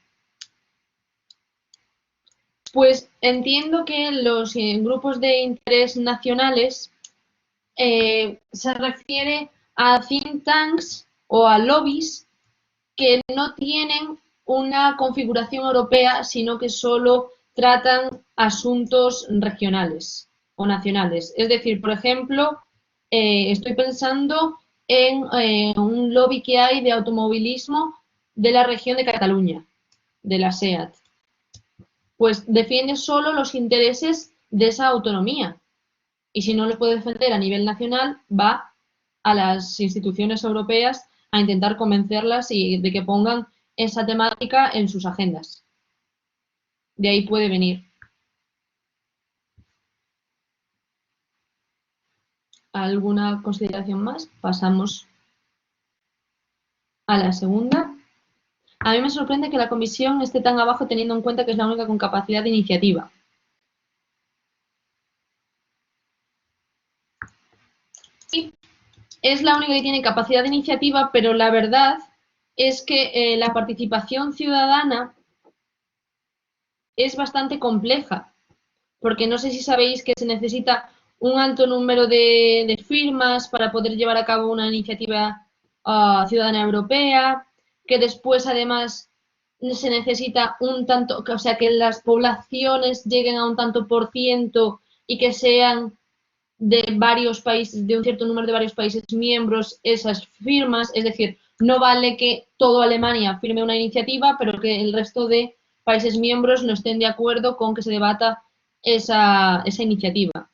Pues entiendo que los grupos de interés nacionales se refiere a think tanks o a lobbies que no tienen una configuración europea, sino que solo tratan asuntos regionales o nacionales. Es decir, por ejemplo, estoy pensando en un lobby que hay de automovilismo de la región de Cataluña, de la SEAT. Pues defiende solo los intereses de esa autonomía. Y si no los puede defender a nivel nacional, va a las instituciones europeas a intentar convencerlas y de que pongan esa temática en sus agendas. De ahí puede venir. ¿Alguna consideración más? Pasamos a la segunda. A mí me sorprende que la comisión esté tan abajo teniendo en cuenta que es la única con capacidad de iniciativa. Sí, es la única que tiene capacidad de iniciativa, pero la verdad es que la participación ciudadana es bastante compleja, porque no sé si sabéis que se necesita un alto número de firmas para poder llevar a cabo una iniciativa ciudadana europea, que después además se necesita un tanto, o sea, que las poblaciones lleguen a un tanto por ciento y que sean de varios países, de un cierto número de varios países miembros esas firmas, es decir, no vale que toda Alemania firme una iniciativa, pero que el resto de países miembros no estén de acuerdo con que se debata esa iniciativa.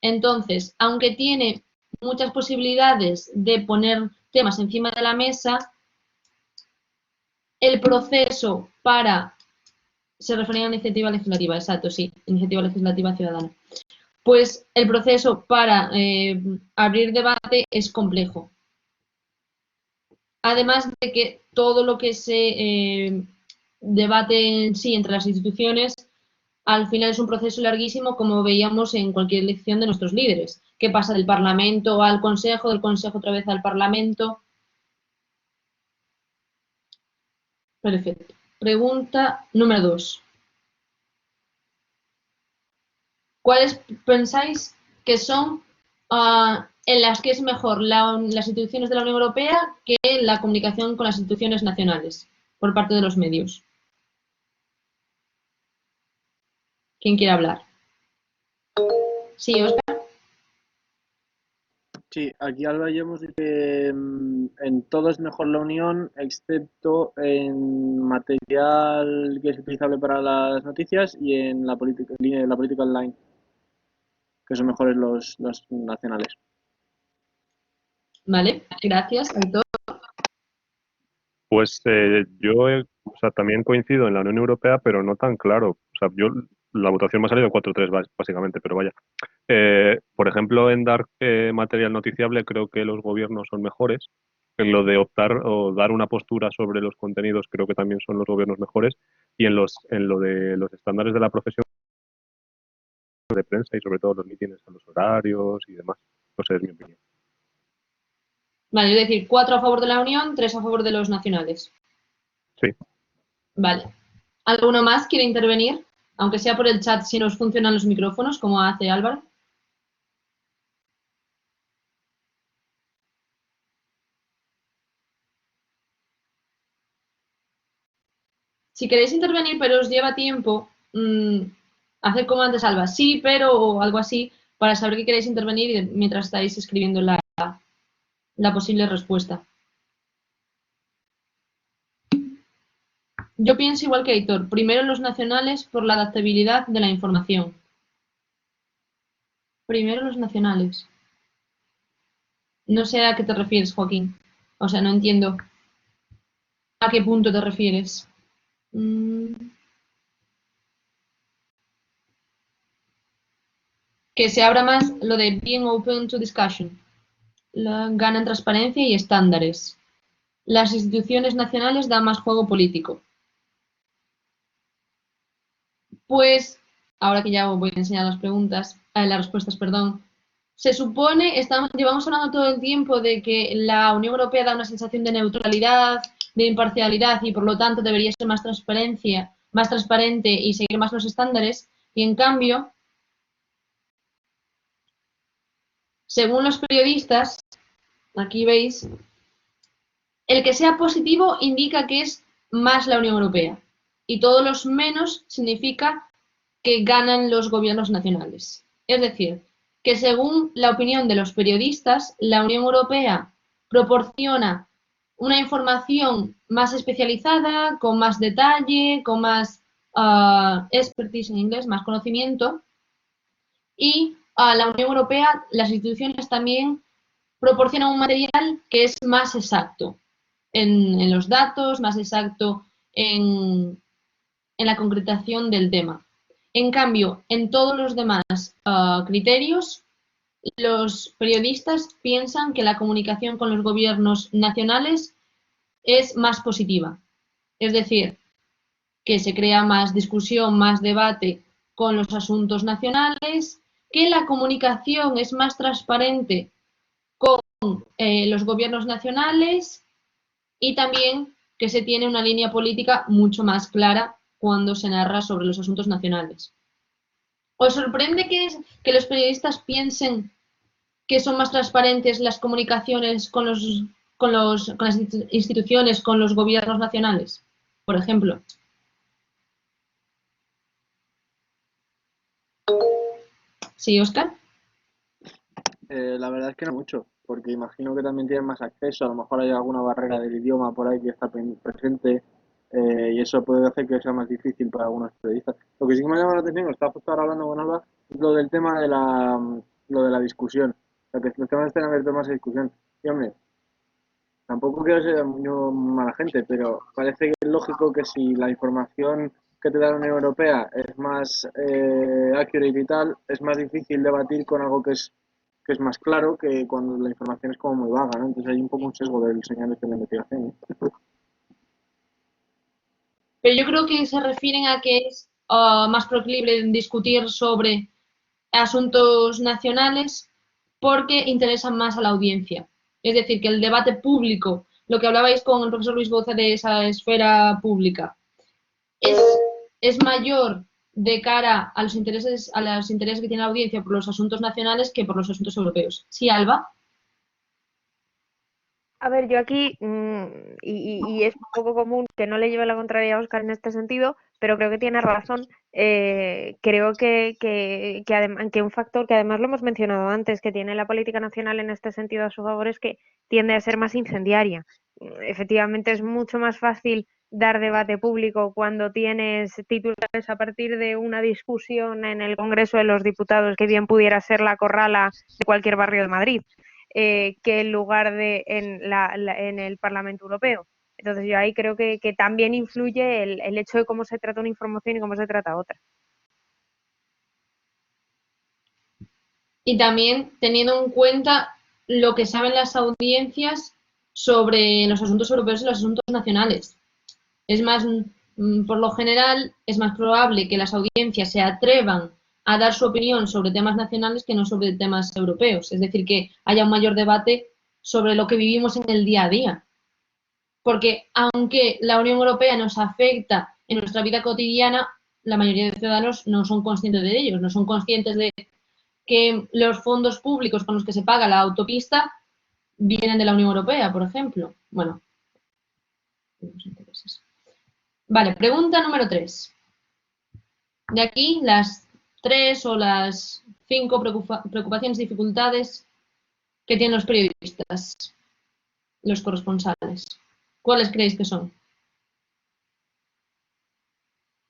Entonces, aunque tiene muchas posibilidades de poner temas encima de la mesa, el proceso para... Se refería a iniciativa legislativa, exacto, sí, iniciativa legislativa ciudadana. Pues el proceso para abrir debate es complejo. Además de que todo lo que se debate en sí entre las instituciones, al final es un proceso larguísimo, como veíamos en cualquier elección de nuestros líderes, que pasa del Parlamento al Consejo, del Consejo otra vez al Parlamento. Perfecto. Pregunta número 2. ¿Cuáles pensáis que son en las que es mejor las instituciones de la Unión Europea que la comunicación con las instituciones nacionales por parte de los medios? ¿Quién quiere hablar? Sí, Óscar. Sí, aquí Alba y yo hemos dicho que en todo es mejor la unión, excepto en material que es utilizable para las noticias y en la política online, que son mejores los nacionales. ¿Vale? Gracias, Aitor. Pues o sea, también coincido en la Unión Europea, pero no tan claro. O sea, la votación me ha salido 4-3 básicamente, pero vaya. Por ejemplo, en dar material noticiable creo que los gobiernos son mejores. En lo de optar o dar una postura sobre los contenidos creo que también son los gobiernos mejores. Y en lo de los estándares de la profesión de prensa y sobre todo los mítines a los horarios y demás. No sé, es mi opinión. Vale, es decir, 4 a favor de la Unión, 3 a favor de los nacionales. Sí. Vale. ¿Alguno más quiere intervenir? Aunque sea por el chat, si nos funcionan los micrófonos, como hace Álvaro. Si queréis intervenir, pero os lleva tiempo, haced como antes, Alba, sí, pero o algo así, para saber que queréis intervenir mientras estáis escribiendo la posible respuesta. Yo pienso igual que Aitor. Primero los nacionales por la adaptabilidad de la información. Primero los nacionales. No sé a qué te refieres, Joaquín. O sea, no entiendo a qué punto te refieres. Que se abra más lo de being open to discussion. Ganan transparencia y estándares. Las instituciones nacionales dan más juego político. Pues, ahora que ya os voy a enseñar las respuestas, perdón. Se supone, llevamos hablando todo el tiempo de que la Unión Europea da una sensación de neutralidad, de imparcialidad y por lo tanto debería ser más transparente y seguir más los estándares. Y en cambio, según los periodistas, aquí veis, el que sea positivo indica que es más la Unión Europea y todos los menos significa que ganan los gobiernos nacionales. Es decir, que según la opinión de los periodistas, la Unión Europea proporciona una información más especializada, con más detalle, con más expertise en inglés, más conocimiento, y a la Unión Europea, las instituciones también proporcionan un material que es más exacto en los datos, más exacto en la concretación del tema. En cambio, en todos los demás criterios, los periodistas piensan que la comunicación con los gobiernos nacionales es más positiva. Es decir, que se crea más discusión, más debate con los asuntos nacionales, que la comunicación es más transparente con los gobiernos nacionales y también que se tiene una línea política mucho más clara cuando se narra sobre los asuntos nacionales. ¿Os sorprende que los periodistas piensen que son más transparentes las comunicaciones con las instituciones, con los gobiernos nacionales, por ejemplo? ¿Sí, Óscar? La verdad es que no mucho, porque imagino que también tienen más acceso, a lo mejor hay alguna barrera del idioma por ahí que está presente y eso puede hacer que sea más difícil para algunos periodistas. Lo que sí que me llama la atención, estaba justo ahora hablando con Alba, es lo del tema de la discusión, o sea, que los temas estén abiertos más a discusión. Y hombre, tampoco quiero ser muy mala gente, pero parece que es lógico que si la información que te da la Unión Europea es más accurate y tal, es más difícil debatir con algo que es más claro que cuando la información es como muy vaga, ¿no? Entonces hay un poco un sesgo del señal de la investigación, ¿no? Pero yo creo que se refieren a que es más proclive discutir sobre asuntos nacionales porque interesan más a la audiencia. Es decir, que el debate público, lo que hablabais con el profesor Luis Boza de esa esfera pública, es, es mayor de cara a los intereses que tiene la audiencia por los asuntos nacionales que por los asuntos europeos. ¿Sí, Alba? A ver, yo aquí, y es un poco común que no le lleve la contraria a Óscar en este sentido, pero creo que tiene razón. creo que un factor que además lo hemos mencionado antes, que tiene la política nacional en este sentido a su favor, es que tiende a ser más incendiaria. Efectivamente, es mucho más fácil dar debate público cuando tienes titulares a partir de una discusión en el Congreso de los Diputados, que bien pudiera ser la corrala de cualquier barrio de Madrid, que en lugar de en el Parlamento Europeo. Entonces yo ahí creo que también influye el hecho de cómo se trata una información y cómo se trata otra. Y también teniendo en cuenta lo que saben las audiencias sobre los asuntos europeos y los asuntos nacionales. Es más, por lo general, es más probable que las audiencias se atrevan a dar su opinión sobre temas nacionales que no sobre temas europeos. Es decir, que haya un mayor debate sobre lo que vivimos en el día a día. Porque aunque la Unión Europea nos afecta en nuestra vida cotidiana, la mayoría de ciudadanos no son conscientes de ellos, no son conscientes de que los fondos públicos con los que se paga la autopista vienen de la Unión Europea, por ejemplo. Bueno, vale, pregunta número 3. De aquí las 3 o las 5 preocupaciones y dificultades que tienen los periodistas, los corresponsales. ¿Cuáles creéis que son?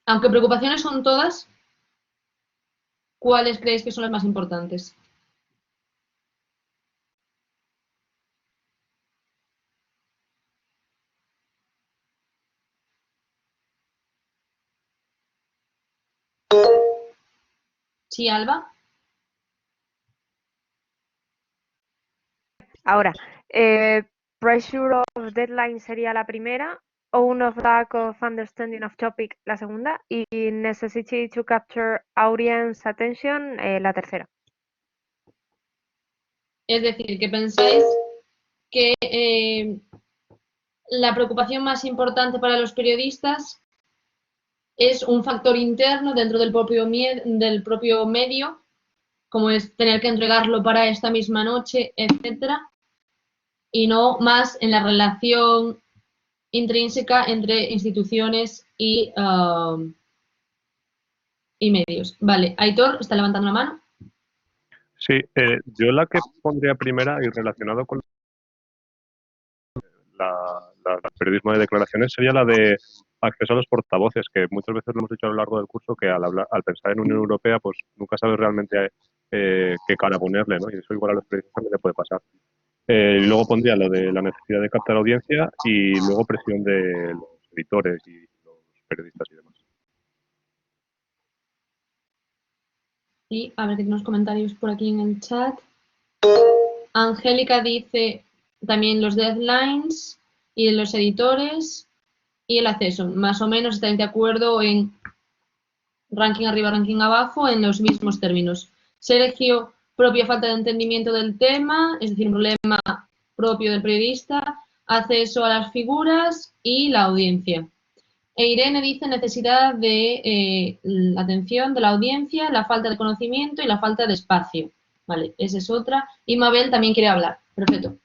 Aunque preocupaciones son todas, ¿cuáles creéis que son las más importantes? ¿Sí, Alba? Ahora, pressure of deadline sería la primera, own of lack of understanding of topic la segunda y necessity to capture audience attention la tercera. Es decir, que pensáis que la preocupación más importante para los periodistas es un factor interno dentro del propio medio, como es tener que entregarlo para esta misma noche, etcétera, y no más en la relación intrínseca entre instituciones y medios. Vale, Aitor está levantando la mano. Sí, yo la que pondría primera y relacionado con el periodismo de declaraciones sería la de acceso a los portavoces, que muchas veces lo hemos dicho a lo largo del curso, que al pensar en Unión Europea, pues nunca sabes realmente qué cara ponerle, ¿no? Y eso igual a los periodistas también le puede pasar. Y luego pondría lo de la necesidad de captar audiencia y luego presión de los editores y los periodistas y demás. Y a ver, tengo unos comentarios por aquí en el chat. Angélica dice también los deadlines y los editores y el acceso. Más o menos estáis de acuerdo en ranking arriba, ranking abajo, en los mismos términos. Sergio, propia falta de entendimiento del tema, es decir, un problema propio del periodista, acceso a las figuras y la audiencia. E Irene dice necesidad de atención de la audiencia, la falta de conocimiento y la falta de espacio. Vale, esa es otra. Y Mabel también quiere hablar. Perfecto.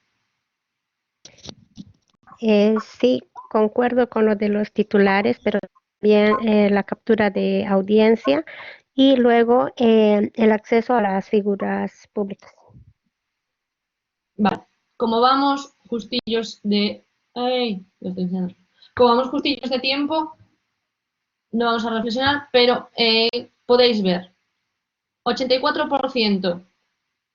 Sí, concuerdo con lo de los titulares, pero también la captura de audiencia y luego el acceso a las figuras públicas. Vale, como vamos justillos de... Ay, lo estoy diciendo. Como vamos justillos de tiempo, no vamos a reflexionar, pero podéis ver. 84%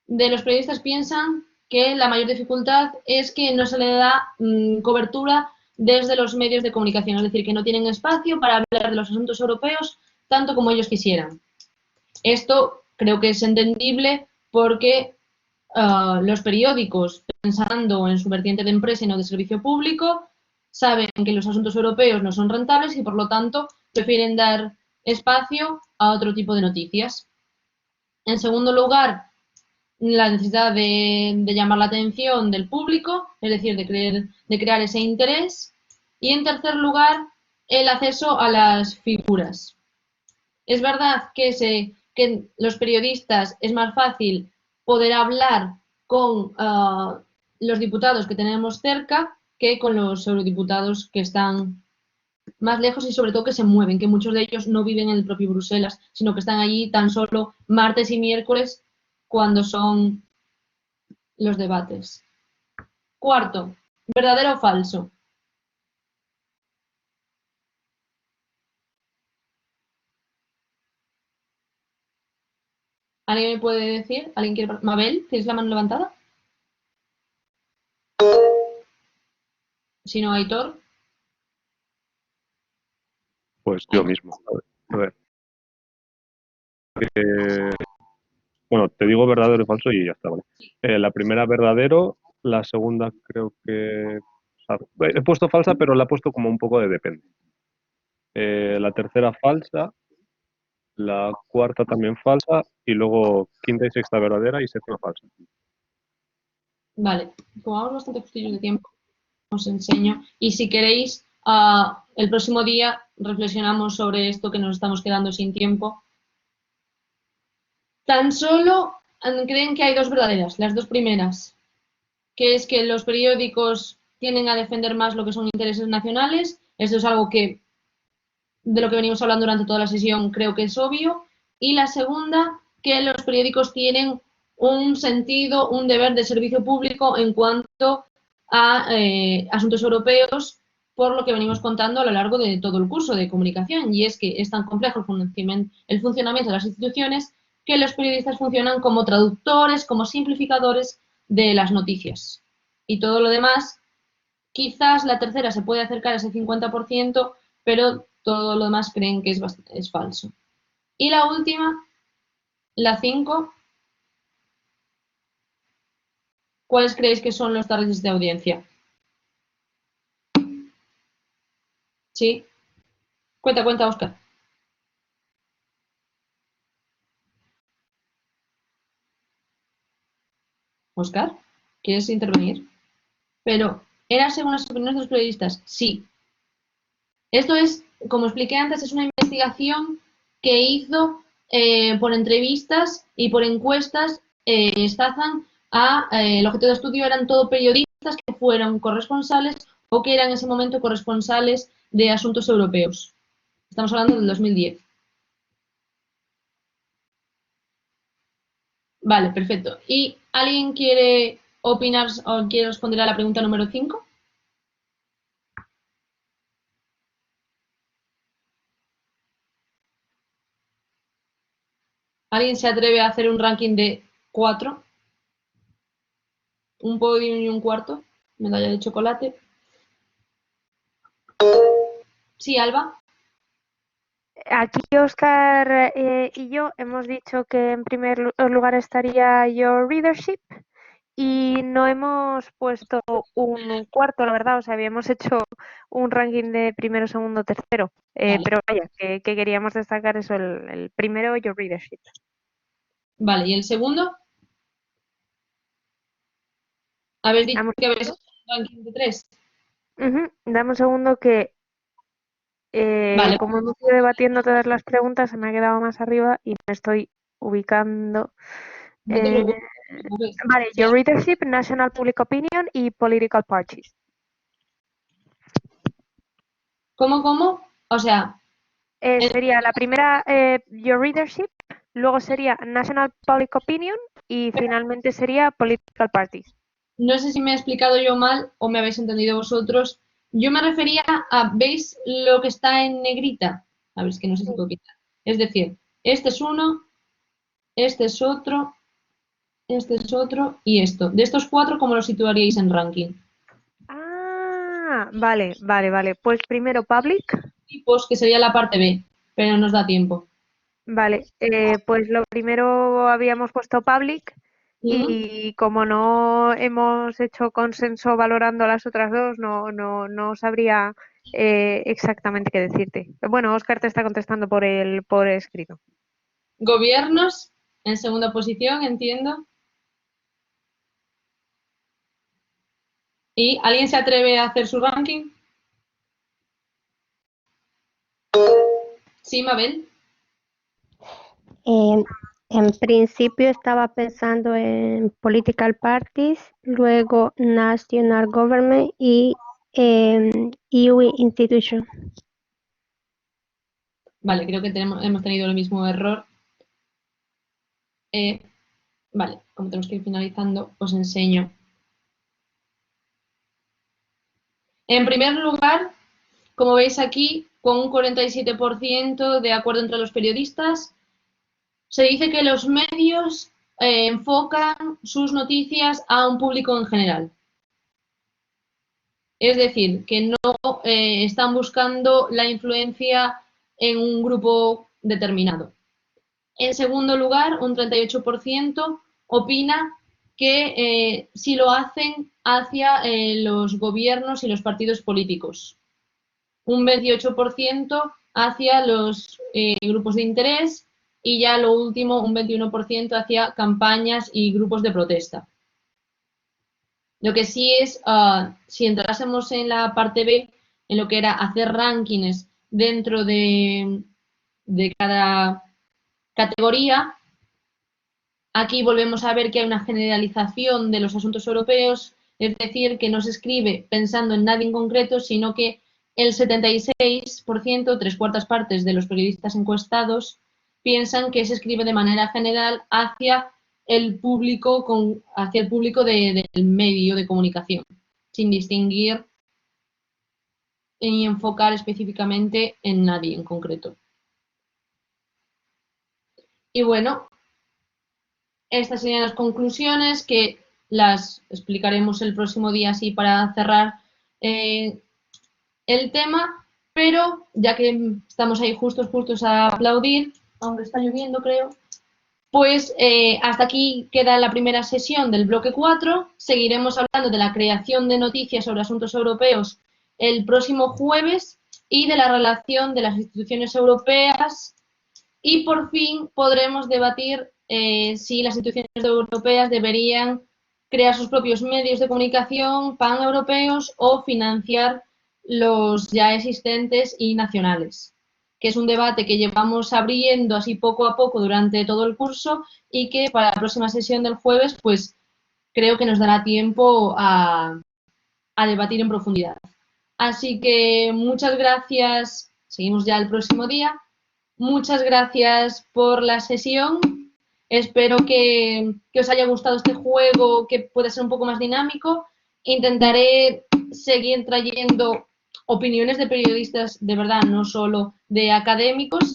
de los periodistas piensan que la mayor dificultad es que no se le da cobertura desde los medios de comunicación, es decir, que no tienen espacio para hablar de los asuntos europeos tanto como ellos quisieran. Esto creo que es entendible porque los periódicos, pensando en su vertiente de empresa y no de servicio público, saben que los asuntos europeos no son rentables y por lo tanto prefieren dar espacio a otro tipo de noticias. En segundo lugar, la necesidad de llamar la atención del público, es decir, de crear ese interés. Y en tercer lugar, el acceso a las figuras. Es verdad que los periodistas es más fácil poder hablar con los diputados que tenemos cerca que con los eurodiputados que están más lejos y sobre todo que se mueven, que muchos de ellos no viven en el propio Bruselas, sino que están allí tan solo martes y miércoles cuando son los debates. Cuarto, ¿verdadero o falso? ¿Alguien me puede decir? ¿Alguien quiere? Mabel, ¿tienes la mano levantada? Si no, Aitor. Pues yo mismo. A ver. Bueno, te digo verdadero y falso y ya está, ¿vale? La primera verdadero, la segunda creo que... o sea, he puesto falsa, pero la he puesto como un poco de depende. La tercera falsa, la cuarta también falsa y luego quinta y sexta verdadera y séptima falsa. Vale, como vamos bastante justillos de tiempo, os enseño. Y si queréis, el próximo día reflexionamos sobre esto que nos estamos quedando sin tiempo. Tan solo creen que hay dos verdaderas, las dos primeras, que es que los periódicos tienden a defender más lo que son intereses nacionales. Esto es algo que, de lo que venimos hablando durante toda la sesión, creo que es obvio. Y la segunda, que los periódicos tienen un sentido, un deber de servicio público en cuanto a asuntos europeos, por lo que venimos contando a lo largo de todo el curso de comunicación, y es que es tan complejo el funcionamiento de las instituciones que los periodistas funcionan como traductores, como simplificadores de las noticias. Y todo lo demás, quizás la tercera se puede acercar a ese 50%, pero todo lo demás creen que es falso. Y la última, la 5, ¿cuáles creéis que son los targets de audiencia? ¿Sí? Cuenta, Óscar. Óscar, ¿quieres intervenir? Pero, ¿era según las opiniones de los periodistas? Sí. Esto es, como expliqué antes, es una investigación que hizo por entrevistas y por encuestas Stazan el objeto de estudio eran todo periodistas que fueron corresponsales o que eran en ese momento corresponsales de asuntos europeos. Estamos hablando del 2010. Vale, perfecto. ¿Y alguien quiere opinar o quiere responder a la pregunta número 5? ¿Alguien se atreve a hacer un ranking de 4? Un podium y un cuarto, medalla de chocolate. Sí, Alba. Aquí Oscar y yo hemos dicho que en primer lugar estaría Your Readership y no hemos puesto un cuarto, la verdad. O sea, habíamos hecho un ranking de primero, segundo, tercero. Vale. Pero vaya, que queríamos destacar eso, el primero, Your Readership. Vale, ¿y el segundo? ¿Habéis dicho Dame que habéis hecho un ranking de 3? Dame un segundo que, Vale. como hemos ido debatiendo todas las preguntas, se me ha quedado más arriba y me estoy ubicando. No te preocupes. Vale, Your Readership, National Public Opinion y Political Parties. ¿Cómo? O sea, Sería la primera Your Readership, luego sería National Public Opinion y finalmente sería Political Parties. no sé si me he explicado yo mal o me habéis entendido vosotros. Yo me refería a, ¿veis lo que está en negrita? A ver, es que no sé si puedo quitar. Es decir, este es uno, este es otro, este es otro y esto. De estos 4, ¿cómo los situaríais en ranking? Ah, vale. Pues primero Public. Tipos, que sería la parte B, pero no nos da tiempo. Vale, pues lo primero habíamos puesto Public y como no hemos hecho consenso valorando las otras dos, no sabría exactamente qué decirte. Bueno, Óscar te está contestando por escrito. Gobiernos, en segunda posición, entiendo. ¿Y alguien se atreve a hacer su ranking? Sí, Mabel. En principio estaba pensando en political parties, luego national government y EU institution. Vale, creo que hemos tenido el mismo error. Vale, como tenemos que ir finalizando, os enseño. En primer lugar, como veis aquí, con un 47% de acuerdo entre los periodistas, se dice que los medios enfocan sus noticias a un público en general. Es decir, que no están buscando la influencia en un grupo determinado. En segundo lugar, un 38% opina que sí lo hacen hacia los gobiernos y los partidos políticos. Un 28% hacia los grupos de interés y ya lo último, un 21% hacia campañas y grupos de protesta. Lo que sí es, si entrásemos en la parte B, en lo que era hacer rankings dentro de cada categoría, aquí volvemos a ver que hay una generalización de los asuntos europeos, es decir, que no se escribe pensando en nadie en concreto, sino que el 76%, 3/4 de los periodistas encuestados, piensan que se escribe de manera general hacia el público, del medio de comunicación, sin distinguir ni enfocar específicamente en nadie en concreto. Y bueno, estas serían las conclusiones que las explicaremos el próximo día así para cerrar el tema, pero ya que estamos ahí justos a aplaudir, aunque está lloviendo creo, pues hasta aquí queda la primera sesión del bloque 4. Seguiremos hablando de la creación de noticias sobre asuntos europeos el próximo jueves y de la relación de las instituciones europeas y por fin podremos debatir si las instituciones europeas deberían crear sus propios medios de comunicación paneuropeos o financiar los ya existentes y nacionales, que es un debate que llevamos abriendo así poco a poco durante todo el curso y que para la próxima sesión del jueves pues creo que nos dará tiempo a debatir en profundidad. Así que muchas gracias, seguimos ya el próximo día. Muchas gracias por la sesión. Espero que os haya gustado este juego, que puede ser un poco más dinámico. Intentaré seguir trayendo opiniones de periodistas de verdad, no solo de académicos.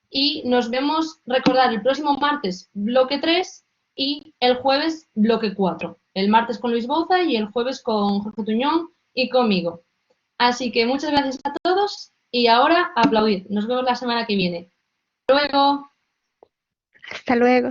Y nos vemos, recordar, el próximo martes, bloque 3 y el jueves, bloque 4. El martes con Luis Bouza y el jueves con Jorge Tuñón y conmigo. Así que muchas gracias a todos y ahora aplaudir. Nos vemos la semana que viene. Hasta luego. Hasta luego.